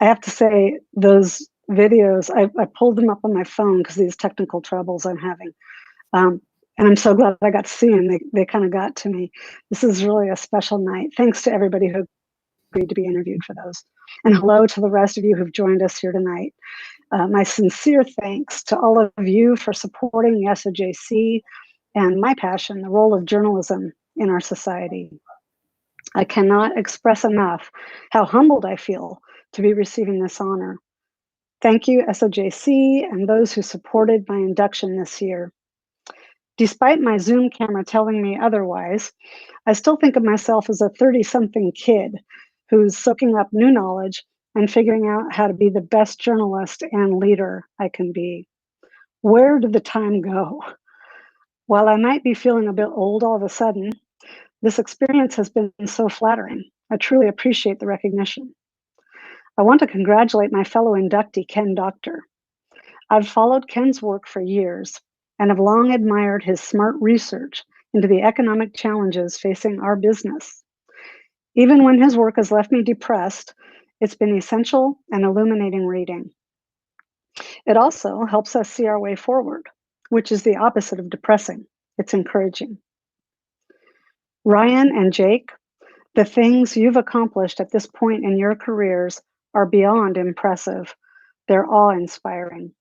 I have to say, those videos, I pulled them up on my phone because of these technical troubles I'm having. And I'm so glad I got to see them. They kind of got to me. This is really a special night. Thanks to everybody who agreed to be interviewed for those. And hello to the rest of you who've joined us here tonight. My sincere thanks to all of you for supporting the SOJC and my passion, the role of journalism in our society. I cannot express enough how humbled I feel to be receiving this honor. Thank you, SOJC, and those who supported my induction this year. Despite my Zoom camera telling me otherwise, I still think of myself as a 30-something kid who's soaking up new knowledge and figuring out how to be the best journalist and leader I can be. Where did the time go? While I might be feeling a bit old all of a sudden, this experience has been so flattering. I truly appreciate the recognition. I want to congratulate my fellow inductee, Ken Doctor. I've followed Ken's work for years and have long admired his smart research into the economic challenges facing our business. Even when his work has left me depressed, it's been essential and illuminating reading. It also helps us see our way forward, which is the opposite of depressing. It's encouraging. Ryan and Jake, the things you've accomplished at this point in your careers are beyond impressive. They're awe-inspiring.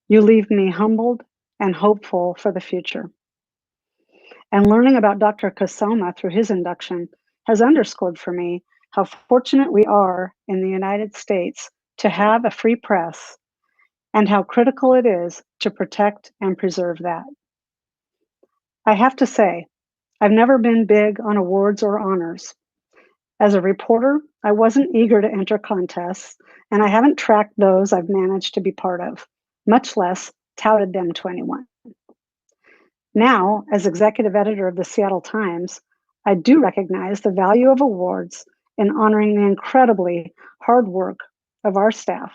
You leave me humbled and hopeful for the future. And learning about Dr. Kasoma through his induction has underscored for me how fortunate we are in the United States to have a free press and how critical it is to protect and preserve that. I have to say, I've never been big on awards or honors. As a reporter, I wasn't eager to enter contests, and I haven't tracked those I've managed to be part of, much less touted them to anyone. Now, as executive editor of the Seattle Times, I do recognize the value of awards in honoring the incredibly hard work of our staff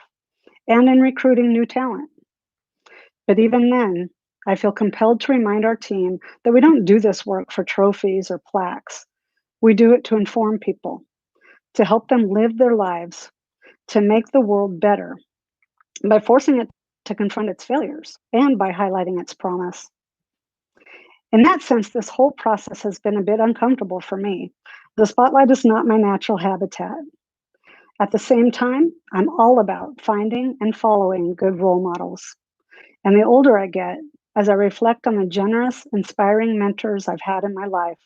and in recruiting new talent. But even then, I feel compelled to remind our team that we don't do this work for trophies or plaques. We do it to inform people, to help them live their lives, to make the world better by forcing it to confront its failures and by highlighting its promise. In that sense, this whole process has been a bit uncomfortable for me. The spotlight is not my natural habitat. At the same time, I'm all about finding and following good role models. And the older I get, as I reflect on the generous, inspiring mentors I've had in my life,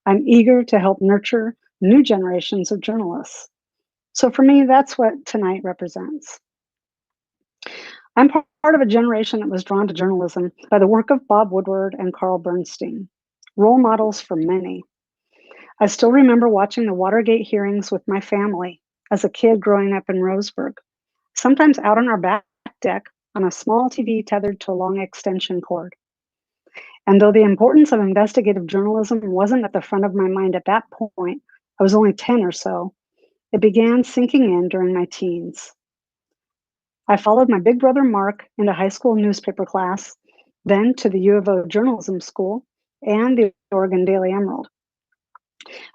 I'm eager to help nurture new generations of journalists. So for me, that's what tonight represents. I'm part of a generation that was drawn to journalism by the work of Bob Woodward and Carl Bernstein, role models for many. I still remember watching the Watergate hearings with my family as a kid growing up in Roseburg, sometimes out on our back deck on a small TV tethered to a long extension cord. And though the importance of investigative journalism wasn't at the front of my mind at that point, I was only 10 or so, it began sinking in during my teens. I followed my big brother Mark into high school newspaper class, then to the U of O journalism school and the Oregon Daily Emerald.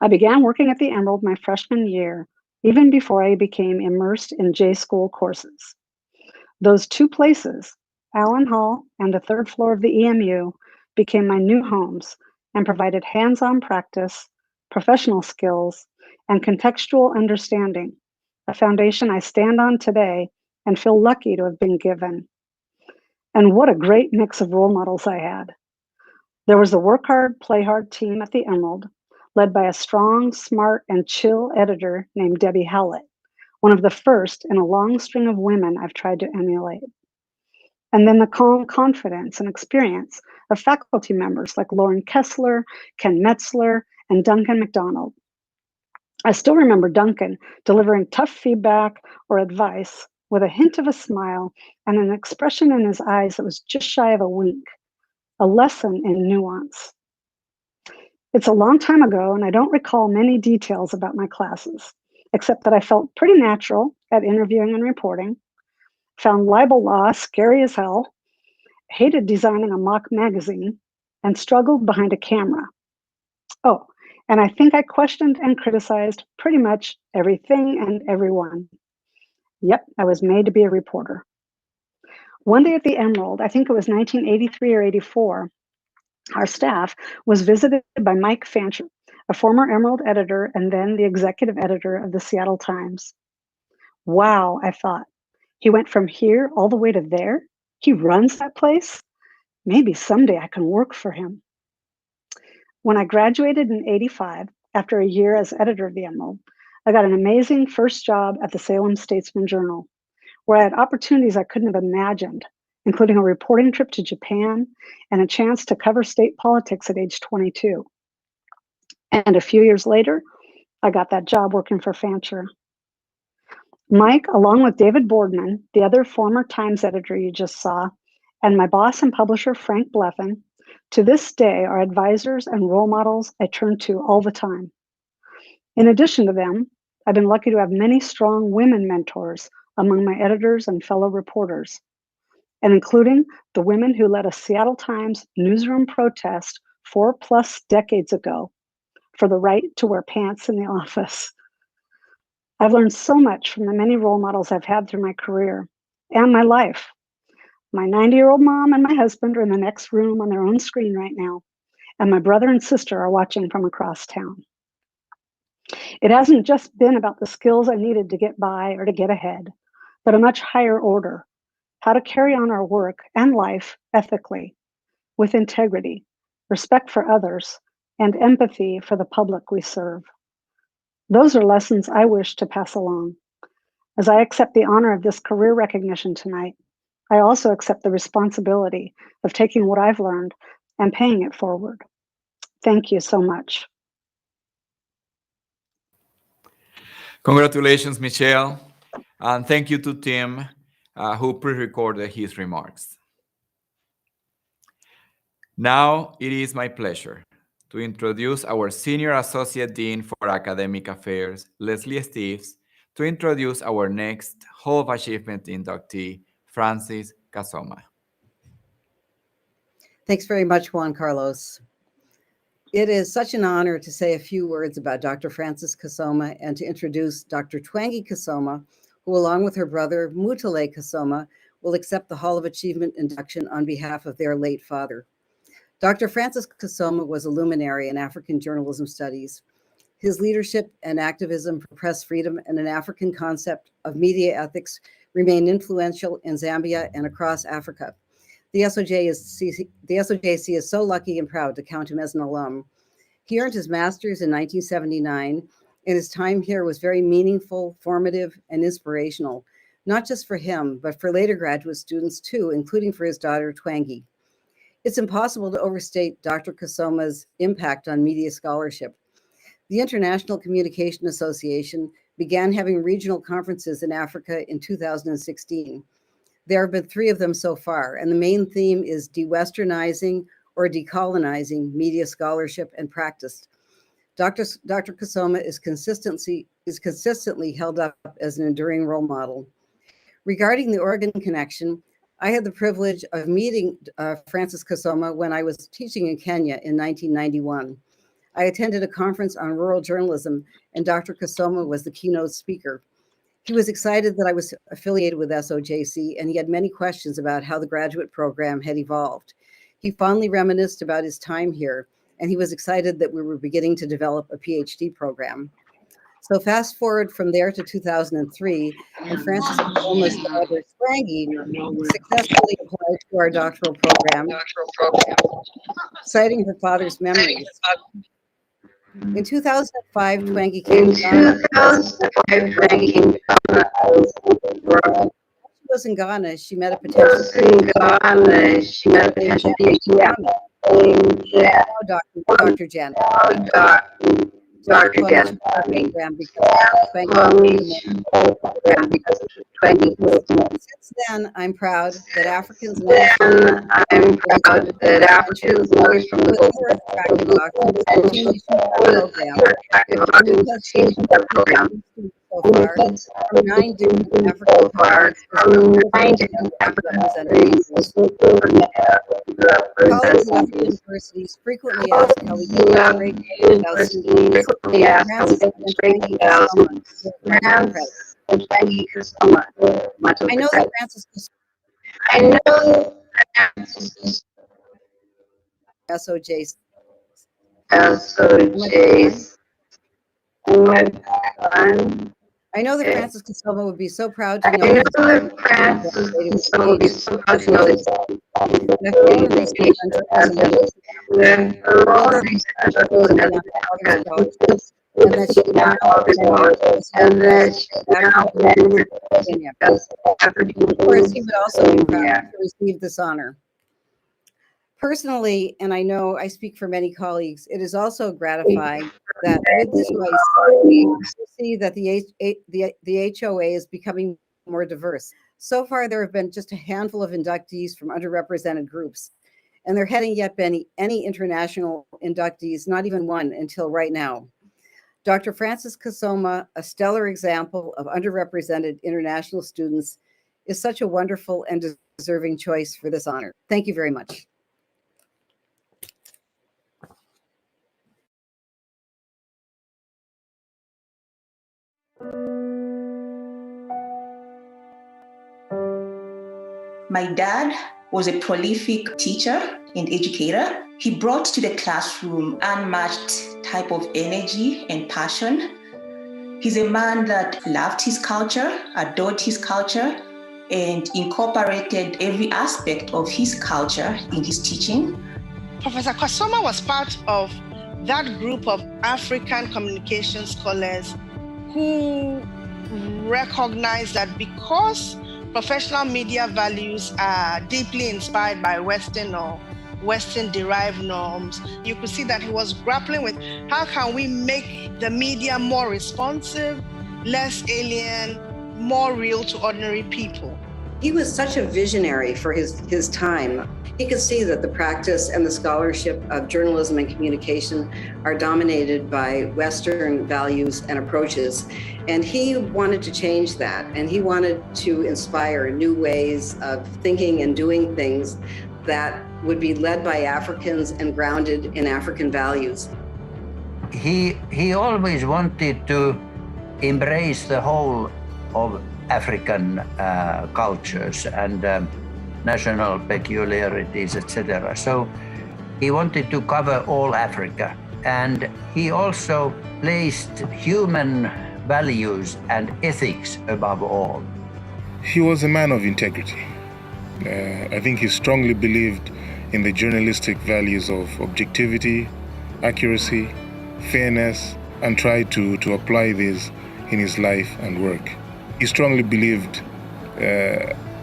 I began working at the Emerald my freshman year, even before I became immersed in J-School courses. Those two places, Allen Hall and the third floor of the EMU, became my new homes and provided hands-on practice, professional skills, and contextual understanding, a foundation I stand on today and feel lucky to have been given. And what a great mix of role models I had. There was the work hard, play hard team at the Emerald, led by a strong, smart, and chill editor named Debbie Howlett, one of the first in a long string of women I've tried to emulate. And then the calm confidence and experience of faculty members like Lauren Kessler, Ken Metzler, and Duncan McDonald. I still remember Duncan delivering tough feedback or advice with a hint of a smile and an expression in his eyes that was just shy of a wink, a lesson in nuance. It's a long time ago, and I don't recall many details about my classes, except that I felt pretty natural at interviewing and reporting, found libel law scary as hell, hated designing a mock magazine, and struggled behind a camera. Oh, and I think I questioned and criticized pretty much everything and everyone. Yep, I was made to be a reporter. One day at the Emerald, I think it was 1983 or 84, our staff was visited by Mike Fancher, a former Emerald editor and then the executive editor of the Seattle Times. Wow, I thought. He went from here all the way to there? He runs that place? Maybe someday I can work for him. When I graduated in '85, after a year as editor of the Emerald, I got an amazing first job at the Salem Statesman Journal, where I had opportunities I couldn't have imagined, including a reporting trip to Japan and a chance to cover state politics at age 22. And a few years later, I got that job working for Fancher. Mike, along with David Boardman, the other former Times editor you just saw, and my boss and publisher, Frank Bleffin, to this day are advisors and role models I turn to all the time. In addition to them, I've been lucky to have many strong women mentors among my editors and fellow reporters, and including the women who led a Seattle Times newsroom protest 4+ decades ago for the right to wear pants in the office. I've learned so much from the many role models I've had through my career and my life. My 90-year-old mom and my husband are in the next room on their own screen right now, and my brother and sister are watching from across town. It hasn't just been about the skills I needed to get by or to get ahead, but a much higher order, how to carry on our work and life ethically, with integrity, respect for others, and empathy for the public we serve. Those are lessons I wish to pass along. As I accept the honor of this career recognition tonight, I also accept the responsibility of taking what I've learned and paying it forward. Thank you so much. Congratulations, Michelle. And thank you to Tim, who pre-recorded his remarks. Now it is my pleasure to introduce our Senior Associate Dean for Academic Affairs, Leslie Steeves, to introduce our next Hall of Achievement inductee, Francis Kasoma. Thanks very much, Juan Carlos. It is such an honor to say a few words about Dr. Francis Kasoma and to introduce Dr. Twangi Kasoma, who, along with her brother, Mutale Kasoma, will accept the Hall of Achievement induction on behalf of their late father. Dr. Francis Kasoma was a luminary in African journalism studies. His leadership and activism for press freedom and an African concept of media ethics remain influential in Zambia and across Africa. The SOJC is so lucky and proud to count him as an alum. He earned his master's in 1979, and his time here was very meaningful, formative, and inspirational, not just for him, but for later graduate students too, including for his daughter, Twangi. It's impossible to overstate Dr. Kasoma's impact on media scholarship. The International Communication Association began having regional conferences in Africa in 2016. There have been 3 of them so far, and the main theme is de-Westernizing or decolonizing media scholarship and practice. Dr. Kasoma is consistently held up as an enduring role model. Regarding the Oregon connection, I had the privilege of meeting Francis Kasoma when I was teaching in Kenya in 1991. I attended a conference on rural journalism, and Dr. Kasoma was the keynote speaker. He was excited that I was affiliated with SOJC, and he had many questions about how the graduate program had evolved. He fondly reminisced about his time here, and he was excited that we were beginning to develop a PhD program. So fast forward from there to 2003, and Francis Kasoma's daughter, Twangi, successfully applied to our doctoral program, citing her father's memories. In 2005, Twangi came to Ghana. She was in Ghana. She met a potential Dr. Janet. Dr. Janet. Since then, I'm proud that Africans from the program so far from 9 different African countries. Colleagues at African universities frequently ask how we can integrate without students. I know that Francis SOJC SOJC. I know that Francis Kasoma would be so proud to know and that she now of course, he would also be proud to receive this honor. Personally, and I know I speak for many colleagues, it is also gratifying that with this race, we see that the HOA is becoming more diverse. So far, there have been just a handful of inductees from underrepresented groups, and there hadn't yet been any international inductees, not even one until right now. Dr. Francis Kasoma, a stellar example of underrepresented international students, is such a wonderful and deserving choice for this honor. Thank you very much. My dad was a prolific teacher and educator. He brought to the classroom unmatched type of energy and passion. He's a man that loved his culture, adored his culture, and incorporated every aspect of his culture in his teaching. Professor Kasoma was part of that group of African communication scholars who recognized that because professional media values are deeply inspired by Western or Western-derived norms, you could see that he was grappling with how can we make the media more responsive, less alien, more real to ordinary people. He was such a visionary for his time. He could see that the practice and the scholarship of journalism and communication are dominated by Western values and approaches. And he wanted to change that. And he wanted to inspire new ways of thinking and doing things that would be led by Africans and grounded in African values. He always wanted to embrace the whole of African cultures and national peculiarities, etc. So he wanted to cover all Africa. And he also placed human values and ethics above all. He was a man of integrity. I think he strongly believed in the journalistic values of objectivity, accuracy, fairness, and tried to apply these in his life and work. He strongly believed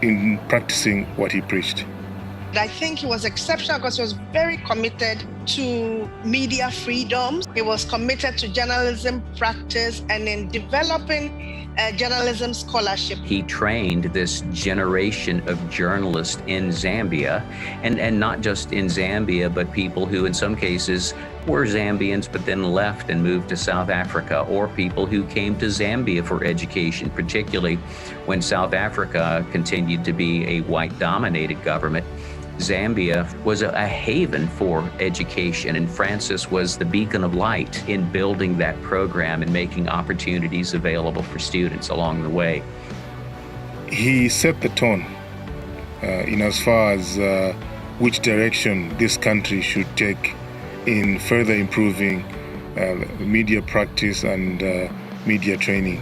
in practicing what he preached. I think he was exceptional because he was very committed to media freedoms. He was committed to journalism practice and in developing journalism scholarship. He trained this generation of journalists in Zambia, and not just in Zambia, but people who in some cases were Zambians but then left and moved to South Africa, or people who came to Zambia for education, particularly when South Africa continued to be a white-dominated government. Zambia was a haven for education, and Francis was the beacon of light in building that program and making opportunities available for students along the way. He set the tone in as far as which direction this country should take in further improving media practice and media training.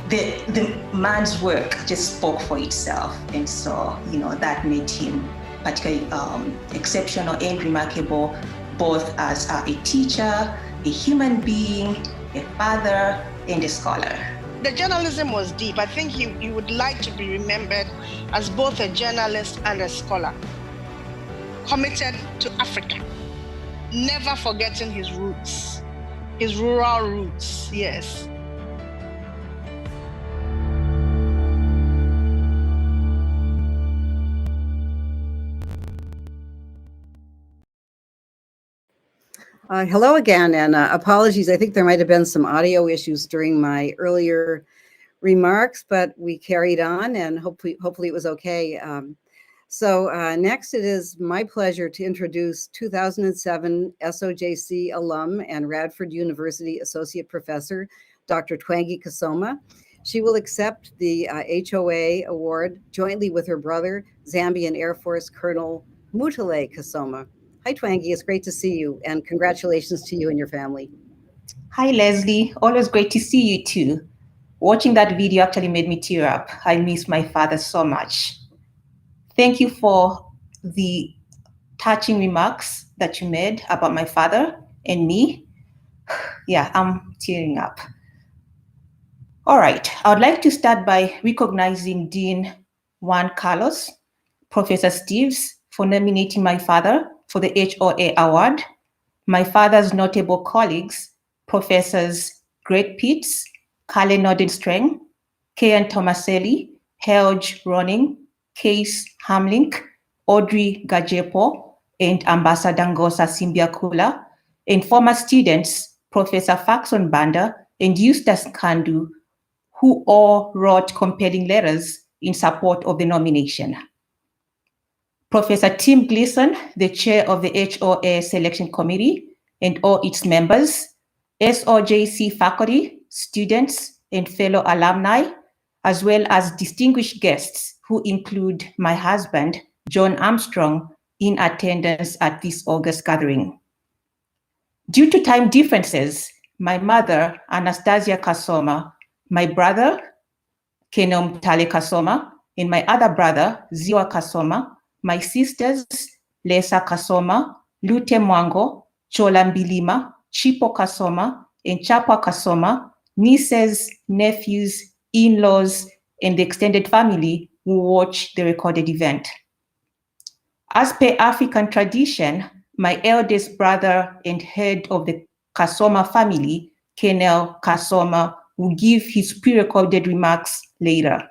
The man's work just spoke for itself, and so that made him particularly exceptional and remarkable, both as a teacher, a human being, a father, and a scholar. The journalism was deep. I think he would like to be remembered as both a journalist and a scholar, committed to Africa, never forgetting his roots, his rural roots, yes. Hello again, and apologies. I think there might have been some audio issues during my earlier remarks, but we carried on, and hopefully it was okay. Next, it is my pleasure to introduce 2007 SOJC alum and Radford University Associate Professor, Dr. Twangi Kasoma. She will accept the HOA award jointly with her brother, Zambian Air Force Colonel Mutale Kasoma. Hi, Twangy. It's great to see you, and congratulations to you and your family. Hi, Leslie. Always great to see you too. Watching that video actually made me tear up. I miss my father so much. Thank you for the touching remarks that you made about my father and me. Yeah, I'm tearing up. All right, I would like to start by recognizing Dean Juan Carlos, Professor Steves, for nominating my father for the HOA award, my father's notable colleagues, Professors Greg Pitts, Kale Nordenstreng, Kian Tomaselli, Helge Ronning, Case Hamlink, Audrey Gajepo, and Ambassador Ngosa Simbiakula, and former students, Professor Faxon Banda and Eustace Kandu, who all wrote compelling letters in support of the nomination. Professor Tim Gleason, the chair of the HOA Selection Committee, and all its members, SOJC faculty, students, and fellow alumni, as well as distinguished guests who include my husband, John Armstrong, in attendance at this August gathering. Due to time differences, my mother, Anastasia Kasoma, my brother, Kenom Tale Kasoma, and my other brother, Ziwa Kasoma, my sisters, Lesa Kasoma, Lute Mwango, Chola Mbilima, Chipo Kasoma, and Chapwa Kasoma, nieces, nephews, in-laws, and the extended family who watch the recorded event. As per African tradition, my eldest brother and head of the Kasoma family, Kenel Kasoma, will give his pre-recorded remarks later.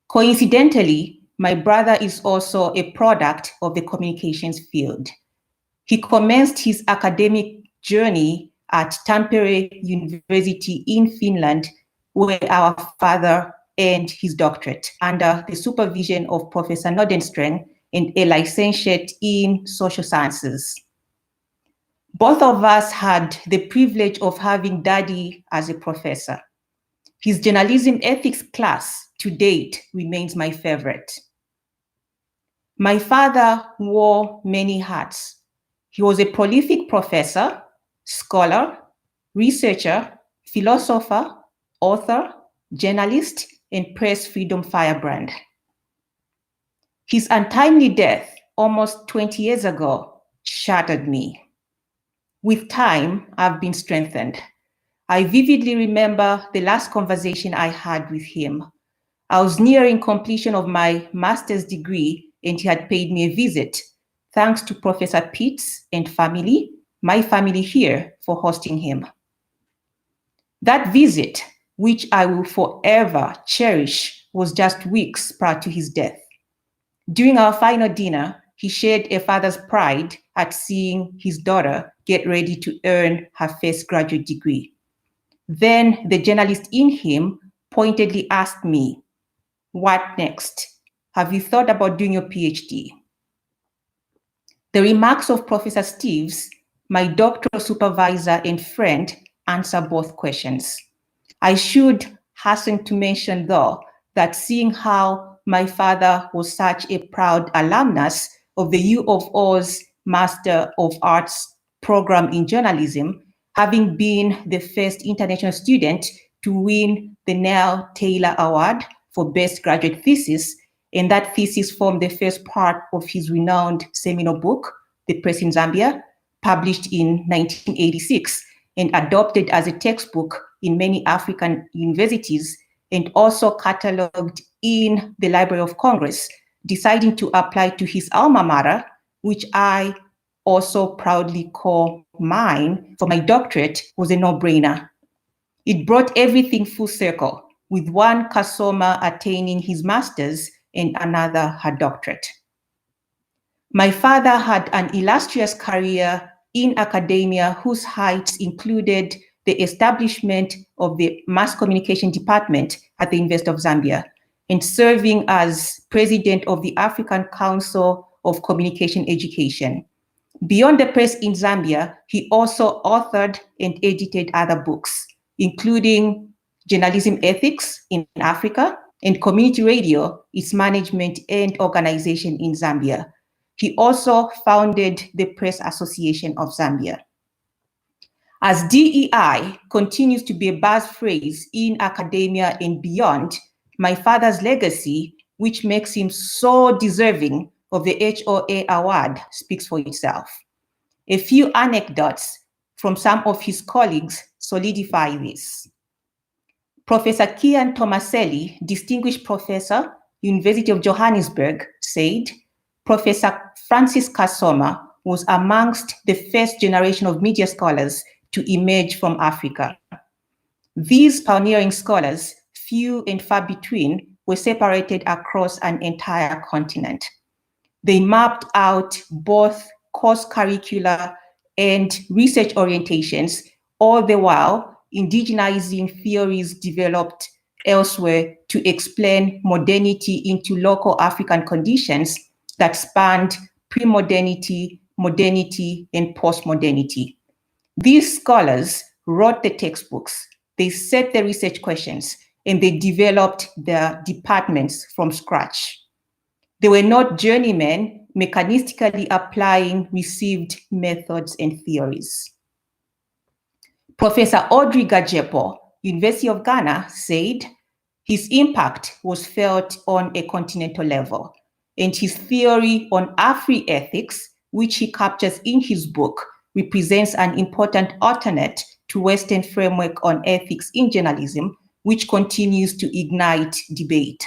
Coincidentally, my brother is also a product of the communications field. He commenced his academic journey at Tampere University in Finland, where our father earned his doctorate under the supervision of Professor Nordenstreng and a licentiate in social sciences. Both of us had the privilege of having Daddy as a professor. His journalism ethics class to date remains my favorite. My father wore many hats. He was a prolific professor, scholar, researcher, philosopher, author, journalist, and press freedom firebrand. His untimely death almost 20 years ago shattered me. With time, I've been strengthened. I vividly remember the last conversation I had with him. I was nearing completion of my master's degree and he had paid me a visit, thanks to Professor Pitts and family, my family here, for hosting him. That visit, which I will forever cherish, was just weeks prior to his death. During our final dinner, he shared a father's pride at seeing his daughter get ready to earn her first graduate degree. Then the journalist in him pointedly asked me, "What next? Have you thought about doing your PhD?" The remarks of Professor Steves, my doctoral supervisor and friend, answer both questions. I should hasten to mention, though, that seeing how my father was such a proud alumnus of the U of O's Master of Arts program in journalism, having been the first international student to win the Nell Taylor Award for Best Graduate Thesis, and that thesis formed the first part of his renowned seminal book, The Press in Zambia, published in 1986 and adopted as a textbook in many African universities and also cataloged in the Library of Congress. Deciding to apply to his alma mater, which I also proudly call mine, for my doctorate was a no-brainer. It brought everything full circle, with one Kasoma attaining his master's and another her doctorate. My father had an illustrious career in academia whose heights included the establishment of the Mass Communication Department at the University of Zambia and serving as president of the African Council of Communication Education. Beyond the press in Zambia, he also authored and edited other books, including Journalism Ethics in Africa and Community Radio, its management and organization in Zambia. He also founded the Press Association of Zambia. As DEI continues to be a buzz phrase in academia and beyond, my father's legacy, which makes him so deserving of the HOA award, speaks for itself. A few anecdotes from some of his colleagues solidify this. Professor Kian Tomaselli, Distinguished Professor, University of Johannesburg, said, Professor Francis Kasoma was amongst the first generation of media scholars to emerge from Africa. These pioneering scholars, few and far between, were separated across an entire continent. They mapped out both course curricula and research orientations, all the while indigenizing theories developed elsewhere to explain modernity into local African conditions that spanned pre-modernity, modernity, and post-modernity. These scholars wrote the textbooks, they set the research questions, and they developed their departments from scratch. They were not journeymen mechanistically applying received methods and theories. Professor Audrey Gajepo, University of Ghana, said his impact was felt on a continental level, and his theory on Afri-ethics, which he captures in his book, represents an important alternate to Western framework on ethics in journalism, which continues to ignite debate.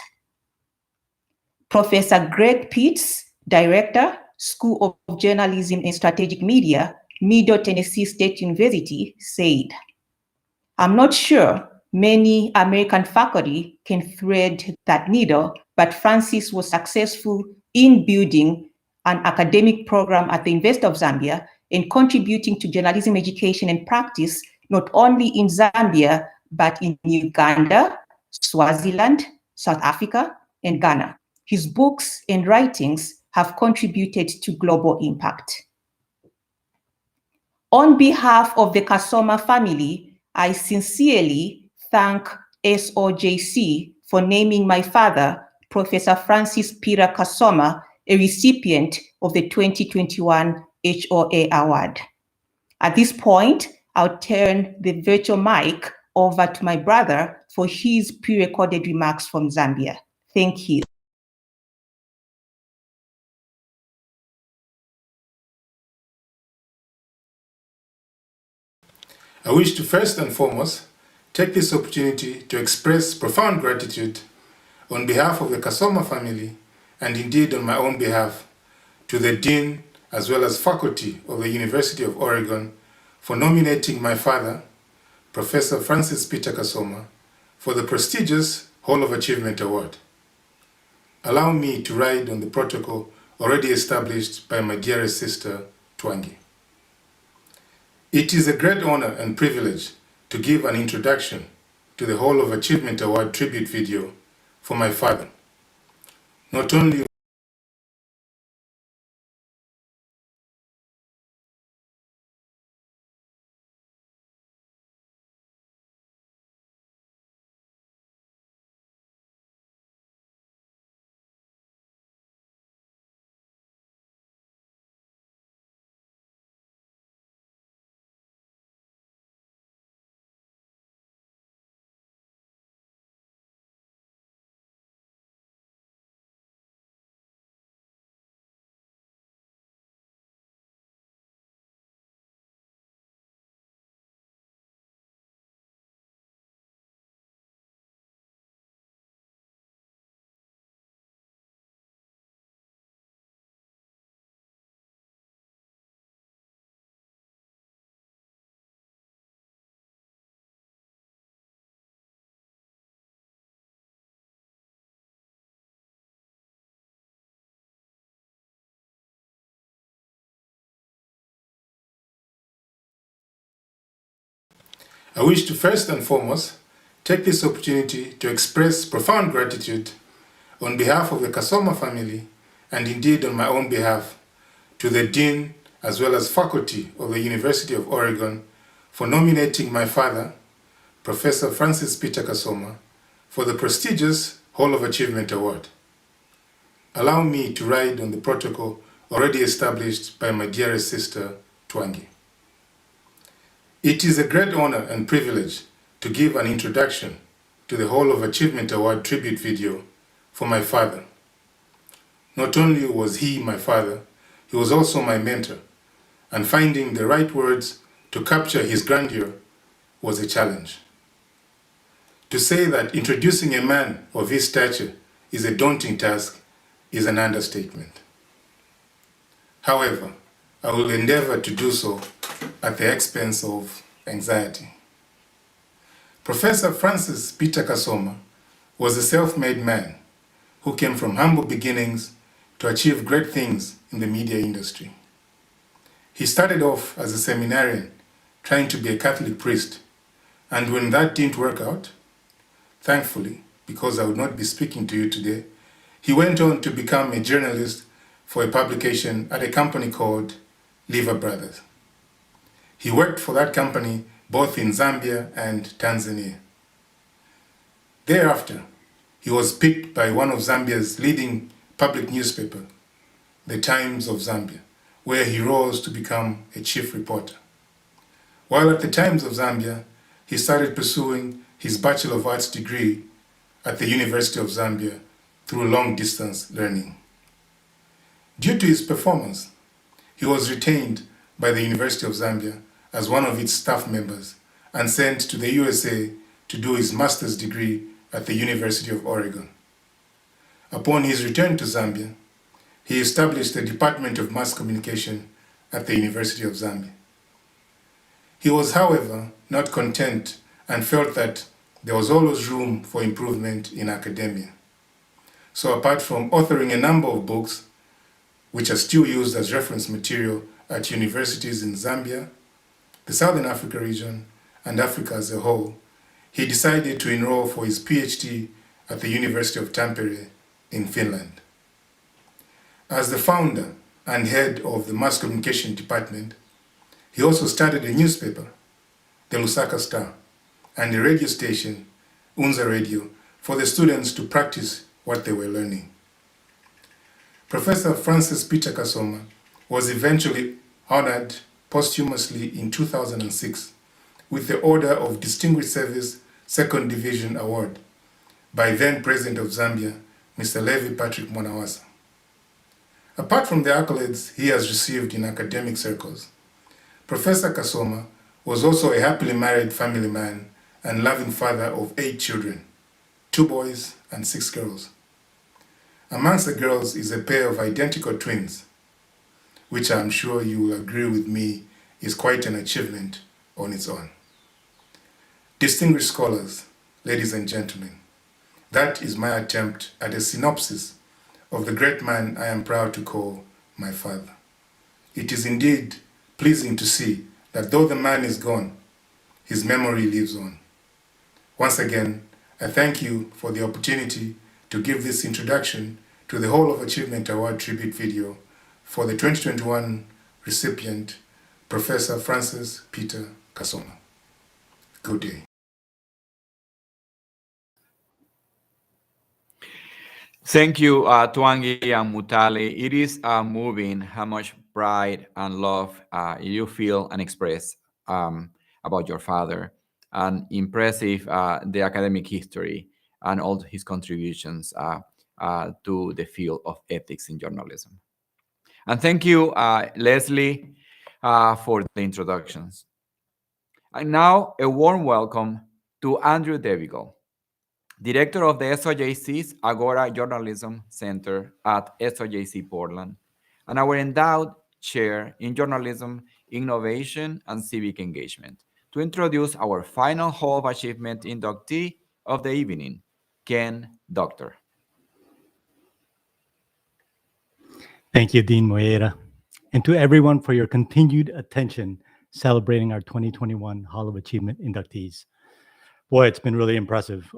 Professor Greg Pitts, Director, School of Journalism and Strategic Media, Middle Tennessee State University, said, I'm not sure many American faculty can thread that needle, but Francis was successful in building an academic program at the University of Zambia and contributing to journalism education and practice, not only in Zambia, but in Uganda, Swaziland, South Africa, and Ghana. His books and writings have contributed to global impact. On behalf of the Kasoma family, I sincerely thank SOJC for naming my father, Professor Francis Peter Kasoma, a recipient of the 2021 HOA Award. At this point, I'll turn the virtual mic over to my brother for his pre-recorded remarks from Zambia. Thank you. I wish to first and foremost take this opportunity to express profound gratitude on behalf of the Kasoma family and indeed on my own behalf to the Dean as well as faculty of the University of Oregon for nominating my father, Professor Francis Peter Kasoma, for the prestigious Hall of Achievement Award. Allow me to ride on the protocol already established by my dearest sister, Twangi. It is a great honor and privilege to give an introduction to the Hall of Achievement Award tribute video for my father. Not only I wish to first and foremost take this opportunity to express profound gratitude on behalf of the Kasoma family and indeed on my own behalf to the Dean as well as faculty of the University of Oregon for nominating my father, Professor Francis Peter Kasoma, for the prestigious Hall of Achievement Award. Allow me to ride on the protocol already established by my dearest sister, Twangi. It is a great honor and privilege to give an introduction to the Hall of Achievement Award tribute video for my father. Not only was he my father, he was also my mentor, and finding the right words to capture his grandeur was a challenge. To say that introducing a man of his stature is a daunting task is an understatement. However, I will endeavor to do so at the expense of anxiety. Professor Francis Peter Kasoma was a self-made man who came from humble beginnings to achieve great things in the media industry. He started off as a seminarian trying to be a Catholic priest, and when that didn't work out, thankfully, because I would not be speaking to you today, he went on to become a journalist for a publication at a company called Lever Brothers. He worked for that company both in Zambia and Tanzania. Thereafter, he was picked by one of Zambia's leading public newspaper, The Times of Zambia, where he rose to become a chief reporter. While at the Times of Zambia, he started pursuing his Bachelor of Arts degree at the University of Zambia through long-distance learning. Due to his performance, he was retained by the University of Zambia as one of its staff members and sent to the USA to do his master's degree at the University of Oregon. Upon his return to Zambia, he established the Department of Mass Communication at the University of Zambia. He was, however, not content and felt that there was always room for improvement in academia. So apart from authoring a number of books, which are still used as reference material at universities in Zambia, the Southern Africa region, and Africa as a whole, he decided to enroll for his PhD at the University of Tampere in Finland. As the founder and head of the Mass Communication Department, he also started a newspaper, the Lusaka Star, and a radio station, Unza Radio, for the students to practice what they were learning. Professor Francis Peter Kasoma was eventually honored posthumously in 2006 with the Order of Distinguished Service Second Division Award by then President of Zambia, Mr. Levi Patrick Mwanawasa. Apart from the accolades he has received in academic circles, Professor Kasoma was also a happily married family man and loving father of 8 children, 2 boys and 6 girls. Amongst the girls is a pair of identical twins, which I'm sure you will agree with me is quite an achievement on its own. Distinguished scholars, ladies and gentlemen, that is my attempt at a synopsis of the great man I am proud to call my father. It is indeed pleasing to see that though the man is gone, his memory lives on. Once again, I thank you for the opportunity to give this introduction to the Hall of Achievement Award tribute video for the 2021 recipient, Professor Francis Peter Kasoma. Good day. Thank you, Twangi and Mutale. It is moving how much pride and love you feel and express about your father, and impressive the academic history and all his contributions to the field of ethics in journalism. And thank you, Leslie, for the introductions. And now a warm welcome to Andrew Devigal, Director of the SOJC's Agora Journalism Center at SOJC Portland, and our endowed chair in journalism, innovation, and civic engagement, to introduce our final Hall of Achievement inductee of the evening, Ken Doctor. Thank you, Dean Moreira, and to everyone for your continued attention celebrating our 2021 Hall of Achievement inductees. Boy, it's been really impressive.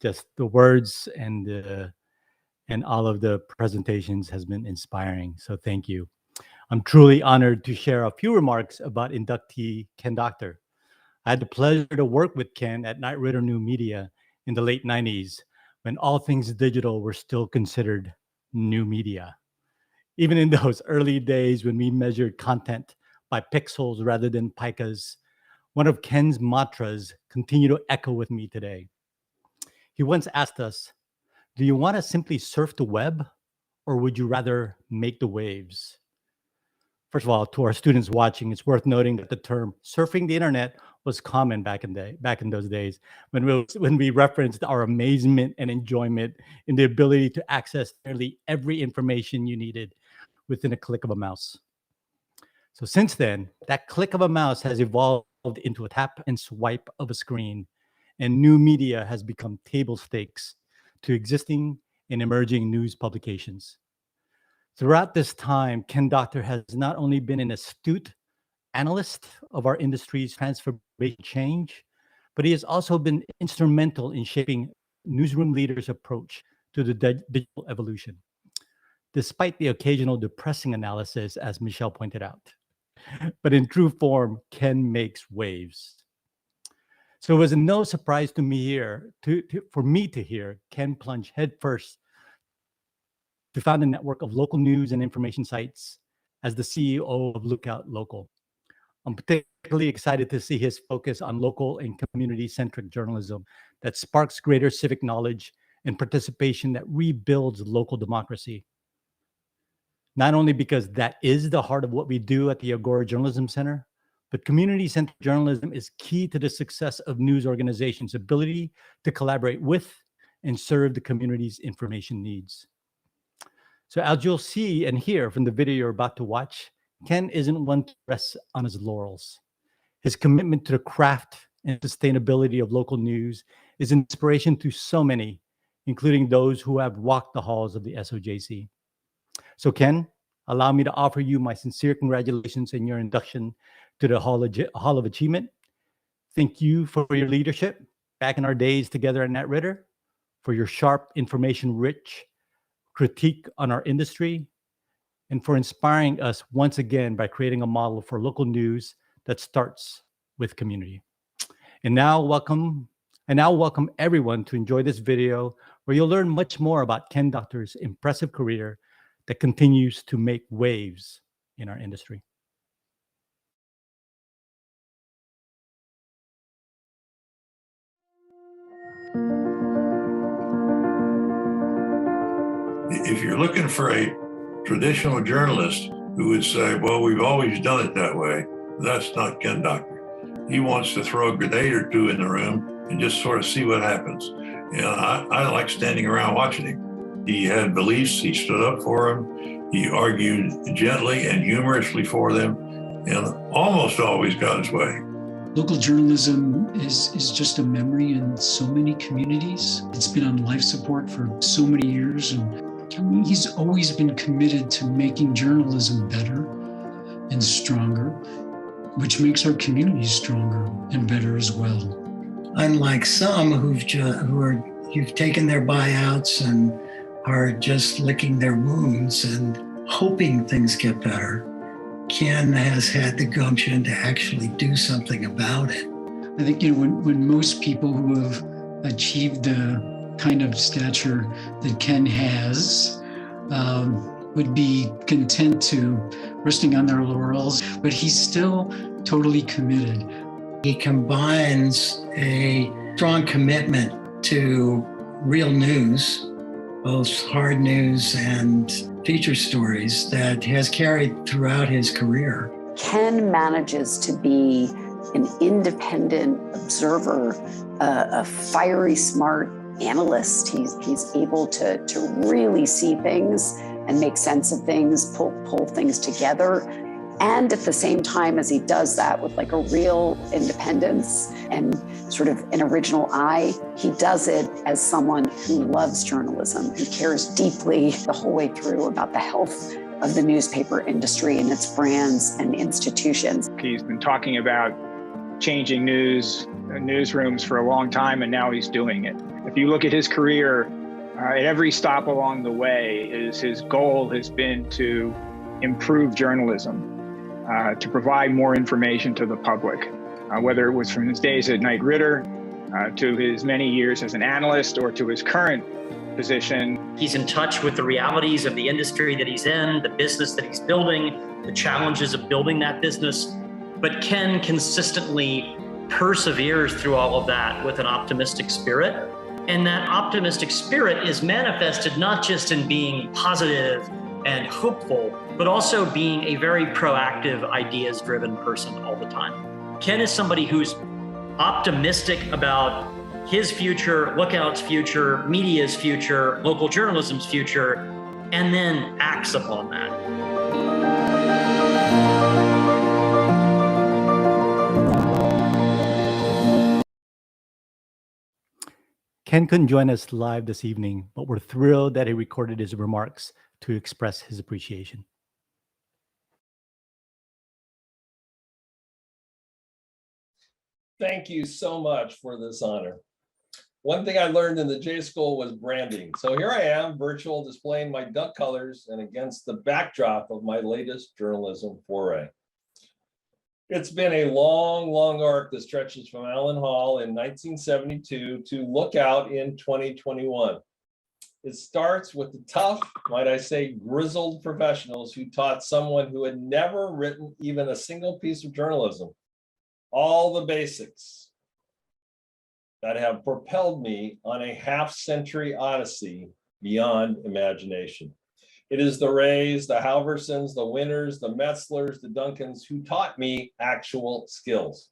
Just the words and all of the presentations has been inspiring. So thank you. I'm truly honored to share a few remarks about inductee Ken Doctor. I had the pleasure to work with Ken at Knight Ridder New Media in the late 90s when all things digital were still considered new media. Even in those early days when we measured content by pixels rather than pikas, one of Ken's mantras continue to echo with me today. He once asked us, do you want to simply surf the web, or would you rather make the waves? First of all, to our students watching, it's worth noting that the term surfing the internet was common back in those days when we referenced our amazement and enjoyment in the ability to access nearly every information you needed within a click of a mouse. So since then, that click of a mouse has evolved into a tap and swipe of a screen, and new media has become table stakes to existing and emerging news publications. Throughout this time, Ken Doctor has not only been an astute analyst of our industry's transformation change, but he has also been instrumental in shaping newsroom leaders' approach to the digital evolution, despite the occasional depressing analysis, as Michelle pointed out. But in true form, Ken makes waves. So it was no surprise to me here, for me to hear Ken plunge headfirst to found a network of local news and information sites as the CEO of Lookout Local. I'm particularly excited to see his focus on local and community-centric journalism that sparks greater civic knowledge and participation that rebuilds local democracy. Not only because that is the heart of what we do at the Agora Journalism Center, but community-centered journalism is key to the success of news organizations' ability to collaborate with and serve the community's information needs. So as you'll see and hear from the video you're about to watch, Ken isn't one to rest on his laurels. His commitment to the craft and sustainability of local news is an inspiration to so many, including those who have walked the halls of the SOJC. So Ken, allow me to offer you my sincere congratulations in your induction to the Hall of Achievement. Thank you for your leadership back in our days together at Nat Ritter, for your sharp, information-rich critique on our industry, and for inspiring us once again by creating a model for local news that starts with community. And now welcome everyone to enjoy this video where you'll learn much more about Ken Doctor's impressive career that continues to make waves in our industry. If you're looking for a traditional journalist who would say, well, we've always done it that way, that's not Ken Doctor. He wants to throw a grenade or two in the room and just sort of see what happens. You know, I like standing around watching him. He had beliefs, he stood up for them, he argued gently and humorously for them, and almost always got his way. Local journalism is just a memory in so many communities. It's been on life support for so many years, and I mean, he's always been committed to making journalism better and stronger, which makes our communities stronger and better as well. Unlike some who've taken their buyouts and are just licking their wounds and hoping things get better, Ken has had the gumption to actually do something about it. I think, you know, when most people who have achieved the kind of stature that Ken has would be content to resting on their laurels, but he's still totally committed. He combines a strong commitment to real news, both hard news and feature stories, that has carried throughout his career. Ken manages to be an independent observer, a fiery, smart analyst. He's able to really see things and make sense of things, pull things together. And at the same time as he does that with like a real independence and sort of an original eye, he does it as someone who loves journalism, who cares deeply the whole way through about the health of the newspaper industry and its brands and institutions. He's been talking about changing newsrooms for a long time, and now he's doing it. If you look at his career, at every stop along the way, his goal has been to improve journalism, to provide more information to the public, whether it was from his days at Knight Ridder, to his many years as an analyst or to his current position. He's in touch with the realities of the industry that he's in, the business that he's building, the challenges of building that business. But Ken consistently perseveres through all of that with an optimistic spirit. And that optimistic spirit is manifested not just in being positive and hopeful, but also being a very proactive, ideas-driven person all the time. Ken is somebody who's optimistic about his future, Lookout's future, media's future, local journalism's future, and then acts upon that. Ken couldn't join us live this evening, but we're thrilled that he recorded his remarks to express his appreciation. Thank you so much for this honor. One thing I learned in the J School was branding. So here I am, virtual, displaying my duck colors and against the backdrop of my latest journalism foray. It's been a long, long arc that stretches from Allen Hall in 1972 to Lookout in 2021. It starts with the tough, might I say, grizzled professionals who taught someone who had never written even a single piece of journalism all the basics that have propelled me on a half-century odyssey beyond imagination. It is the Rays, the Halversons, the Winners, the Metzlers, the Duncans who taught me actual skills.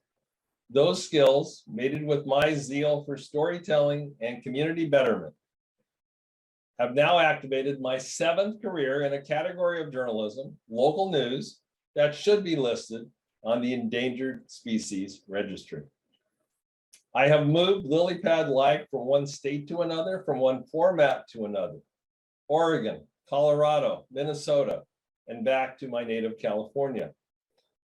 Those skills, mated with my zeal for storytelling and community betterment, have now activated my 7th career in a category of journalism, local news, that should be listed on the Endangered Species Registry. I have moved lily pad-like from one state to another, from one format to another. Oregon, Colorado, Minnesota, and back to my native California.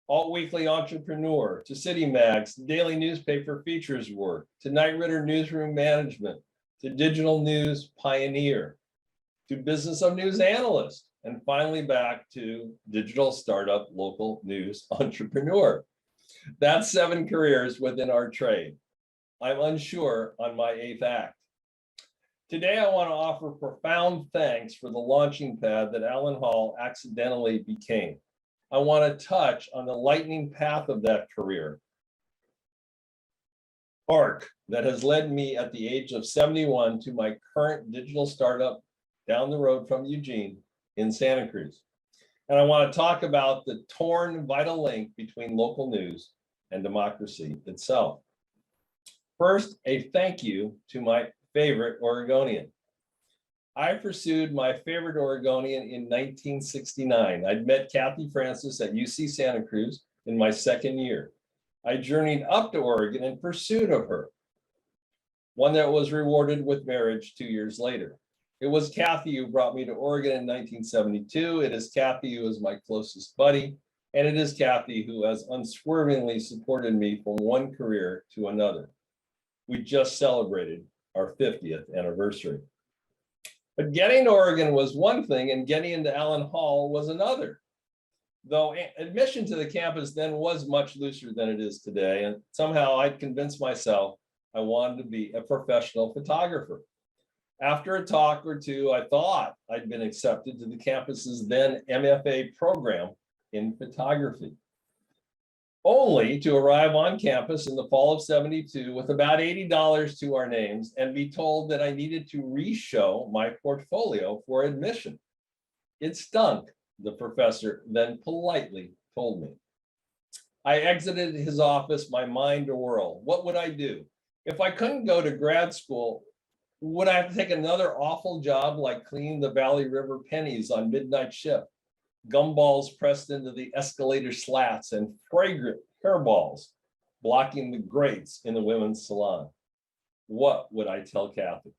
Alt Weekly Entrepreneur, to City Mags, to daily newspaper features work, to Knight Ridder Newsroom Management, to Digital News Pioneer, to Business of News Analyst, and finally back to Digital Startup Local News Entrepreneur. That's 7 careers within our trade. I'm unsure on my 8th act. Today, I want to offer profound thanks for the launching pad that Allen Hall accidentally became. I want to touch on the lightning path of that career arc that has led me at the age of 71 to my current digital startup down the road from Eugene in Santa Cruz. And I want to talk about the torn vital link between local news and democracy itself. First, a thank you to my favorite Oregonian. I pursued my favorite Oregonian in 1969. I'd met Kathy Francis at UC Santa Cruz in my 2nd year. I journeyed up to Oregon in pursuit of her, one that was rewarded with marriage 2 years later. It was Kathy who brought me to Oregon in 1972. It is Kathy who is my closest buddy, and it is Kathy who has unswervingly supported me from one career to another. We just celebrated our 50th anniversary. But getting to Oregon was one thing, and getting into Allen Hall was another. Though admission to the campus then was much looser than it is today, and somehow I'd convinced myself I wanted to be a professional photographer. After a talk or two, I thought I'd been accepted to the campus's then MFA program in photography, only to arrive on campus in the fall of '72 with about $80 to our names and be told that I needed to re-show my portfolio for admission. It stunk, the professor then politely told me. I exited his office, my mind awhirl. What would I do? If I couldn't go to grad school, would I have to take another awful job like cleaning the Valley River pennies on midnight shift, gumballs pressed into the escalator slats, and fragrant hairballs blocking the grates in the women's salon? What would I tell Kathy?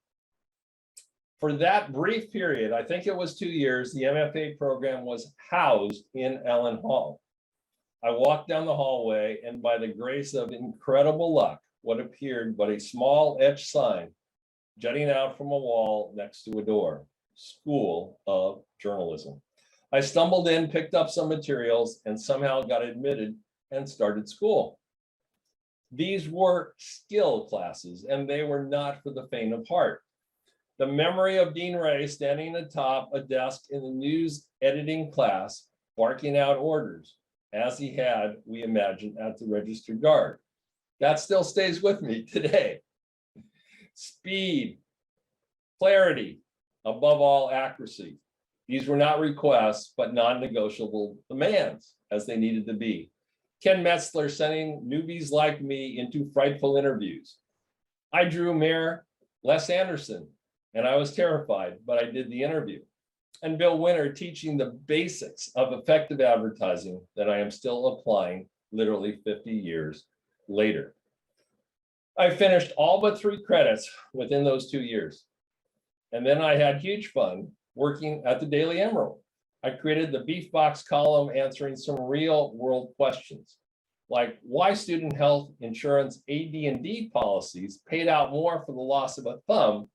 For that brief period, I think it was 2 years, the MFA program was housed in Allen Hall. I walked down the hallway, and by the grace of incredible luck, what appeared but a small etched sign jutting out from a wall next to a door, School of Journalism. I stumbled in, picked up some materials, and somehow got admitted and started school. These were skill classes, and they were not for the faint of heart. The memory of Dean Ray standing atop a desk in the news editing class, barking out orders, as he had, we imagine, at the Register Guard. That still stays with me today. Speed, clarity, above all, accuracy. These were not requests, but non-negotiable demands, as they needed to be. Ken Metzler sending newbies like me into frightful interviews. I drew Mayor Les Anderson, and I was terrified, but I did the interview. And Bill Winter teaching the basics of effective advertising that I am still applying literally 50 years later. I finished all but 3 credits within those 2 years. And then I had huge fun working at the Daily Emerald. I created the Beef Box column answering some real world questions, like why student health insurance AD&D policies paid out more for the loss of a thumb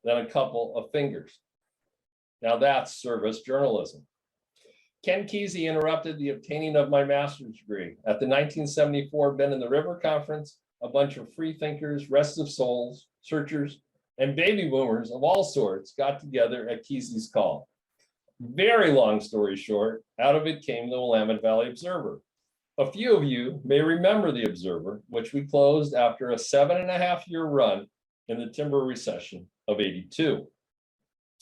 than a couple of fingers. Now that's service journalism. Ken Kesey interrupted the obtaining of my master's degree. At the 1974 Bend in the River Conference, a bunch of free thinkers, restive souls, searchers, and baby boomers of all sorts got together at Kesey's call. Very long story short, out of it came the Willamette Valley Observer. A few of you may remember the Observer, which we closed after a 7.5-year run in the timber recession of '82.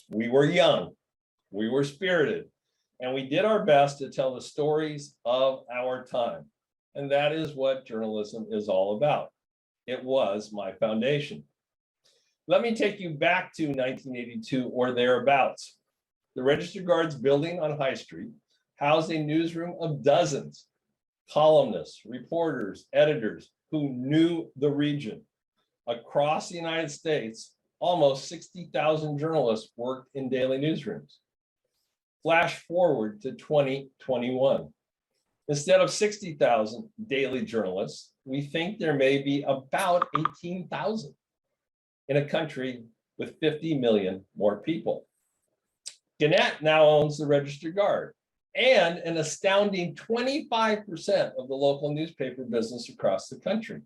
We were young, we were spirited, and we did our best to tell the stories of our time. And that is what journalism is all about. It was my foundation. Let me take you back to 1982 or thereabouts. The Register Guard's building on High Street housed a newsroom of dozens, columnists, reporters, editors who knew the region. Across the United States, almost 60,000 journalists worked in daily newsrooms. Flash forward to 2021. Instead of 60,000 daily journalists, we think there may be about 18,000 in a country with 50 million more people. Gannett now owns the Register Guard and an astounding 25% of the local newspaper business across the country.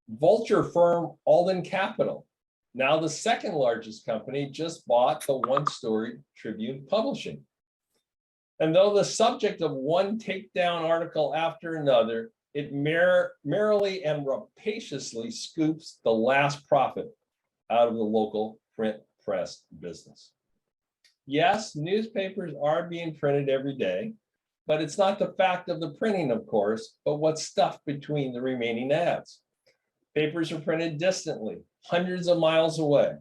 Vulture firm Alden Capital, now the second largest company, just bought the one-story Tribune Publishing. And though the subject of one takedown article after another, it merrily and rapaciously scoops the last profit out of the local print press business. Yes, newspapers are being printed every day, but it's not the fact of the printing, of course, but what's stuffed between the remaining ads. Papers are printed distantly, hundreds of miles away,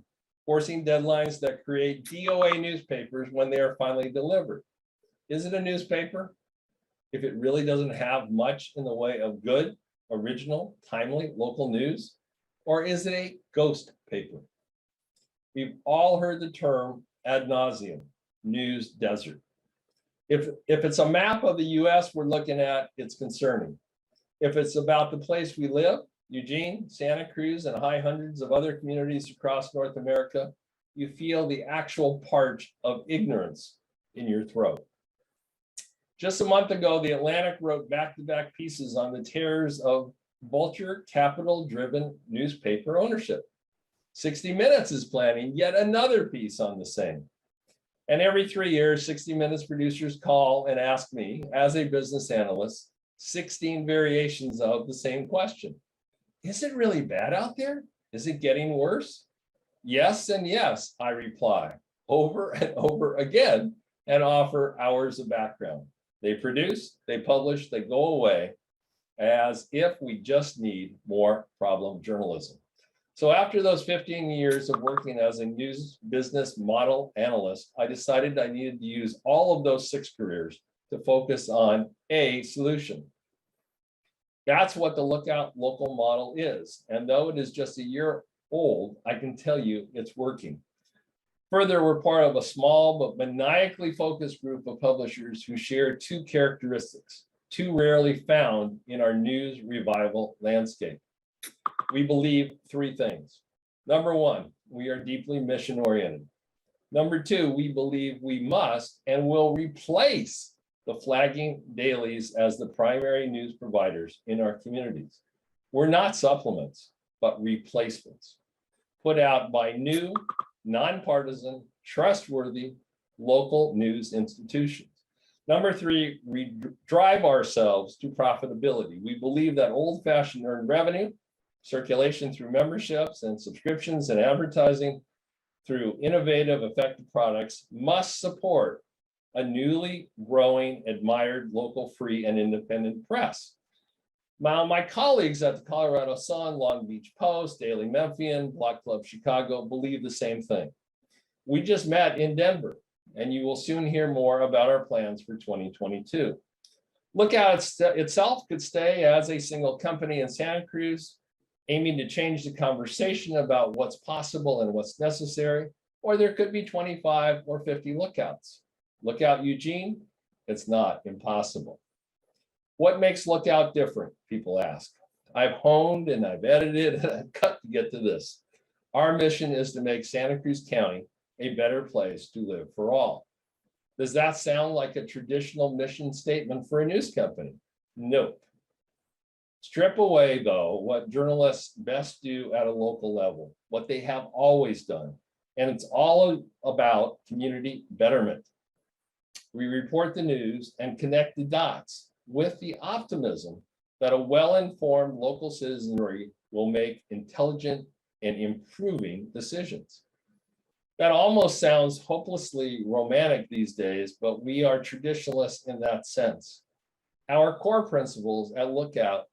forcing deadlines that create DOA newspapers when they are finally delivered. Is it a newspaper if it really doesn't have much in the way of good, original, timely local news? Or is it a ghost paper? We've all heard the term ad nauseum, news desert. If it's a map of the US we're looking at, it's concerning. If it's about the place we live, Eugene, Santa Cruz, and high hundreds of other communities across North America, you feel the actual parch of ignorance in your throat. Just a month ago, The Atlantic wrote back-to-back pieces on the terrors of vulture capital-driven newspaper ownership. 60 Minutes is planning yet another piece on the same. And every 3 years, 60 Minutes producers call and ask me, as a business analyst, 16 variations of the same question. Is it really bad out there? Is it getting worse? Yes and yes, I reply, over and over again, and offer hours of background. They produce, they publish, they go away, as if we just need more problem journalism. So after those 15 years of working as a news business model analyst, I decided I needed to use all of those 6 careers to focus on a solution. That's what the Lookout Local model is. And though it is just a year old, I can tell you it's working. Further, we're part of a small but maniacally focused group of publishers who share 2 characteristics, too rarely found in our news revival landscape. We believe 3 things. Number 1, we are deeply mission-oriented. Number 2, we believe we must and will replace the flagging dailies as the primary news providers in our communities. We're not supplements, but replacements put out by new, nonpartisan, trustworthy local news institutions. Number three, we drive ourselves to profitability. We believe that old-fashioned earned revenue, circulation through memberships and subscriptions and advertising through innovative, effective products must support a newly growing, admired local free and independent press. Now, my colleagues at the Colorado Sun, Long Beach Post, Daily Memphian, Block Club Chicago believe the same thing. We just met in Denver, and you will soon hear more about our plans for 2022. Lookout itself could stay as a single company in Santa Cruz, aiming to change the conversation about what's possible and what's necessary, or there could be 25 or 50 Lookouts. Lookout Eugene, it's not impossible. What makes Lookout different, people ask. I've honed and I've edited and I've cut to get to this. Our mission is to make Santa Cruz County a better place to live for all. Does that sound like a traditional mission statement for a news company? Nope. Strip away, though, what journalists best do at a local level, what they have always done, and it's all about community betterment. We report the news and connect the dots with the optimism that a well-informed local citizenry will make intelligent and improving decisions. That almost sounds hopelessly romantic these days, but we are traditionalists in that sense. Our core principles at Lookout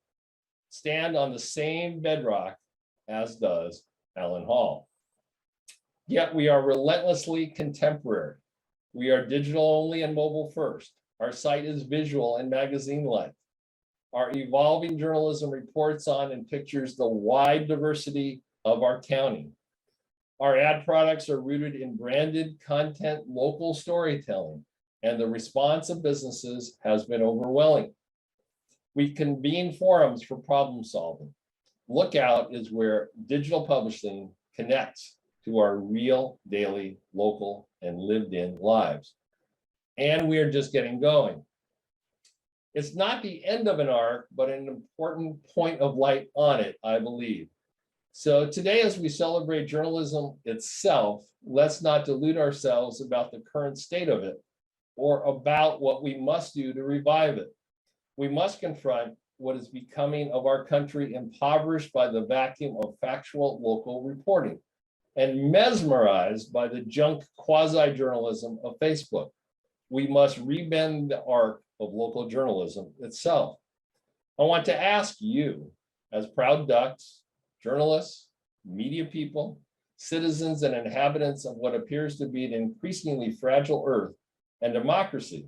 stand on the same bedrock as does Alan Hall. Yet we are relentlessly contemporary. We are digital only and mobile first. Our site is visual and magazine-like. Our evolving journalism reports on and pictures the wide diversity of our county. Our ad products are rooted in branded content, local storytelling, and the response of businesses has been overwhelming. We convene forums for problem solving. Lookout is where digital publishing connects to our real, daily, local, and lived-in lives. And we are just getting going. It's not the end of an arc, but an important point of light on it, I believe. So today, as we celebrate journalism itself, let's not delude ourselves about the current state of it or about what we must do to revive it. We must confront what is becoming of our country impoverished by the vacuum of factual local reporting and mesmerized by the junk quasi-journalism of Facebook. We must rebend the arc of local journalism itself. I want to ask you, as proud ducks, journalists, media people, citizens, and inhabitants of what appears to be an increasingly fragile earth and democracy,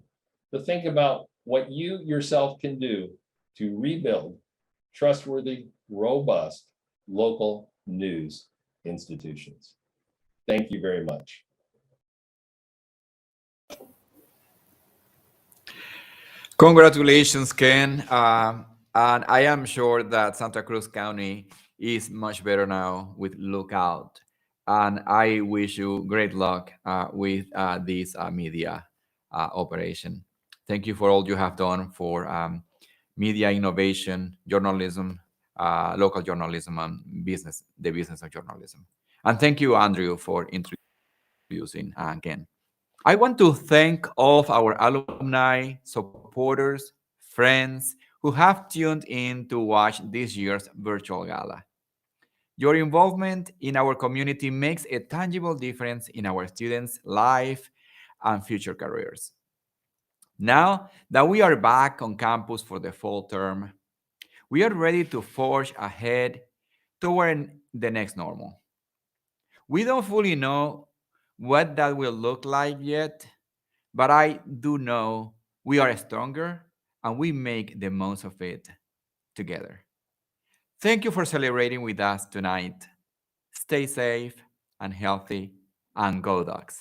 to think about what you yourself can do to rebuild trustworthy, robust local news institutions. Thank you very much. Congratulations, Ken. And I am sure that Santa Cruz County is much better now with Lookout. And I wish you great luck with this media operation. Thank you for all you have done for media innovation, journalism, local journalism, and business, the business of journalism. And thank you, Andrew, for introducing Ken. I want to thank all of our alumni, supporters, friends who have tuned in to watch this year's virtual gala. Your involvement in our community makes a tangible difference in our students' life and future careers. Now that we are back on campus for the fall term, we are ready to forge ahead toward the next normal. We don't fully know what that will look like yet, but I do know we are stronger and we make the most of it together. Thank you for celebrating with us tonight. Stay safe and healthy, and go Dogs.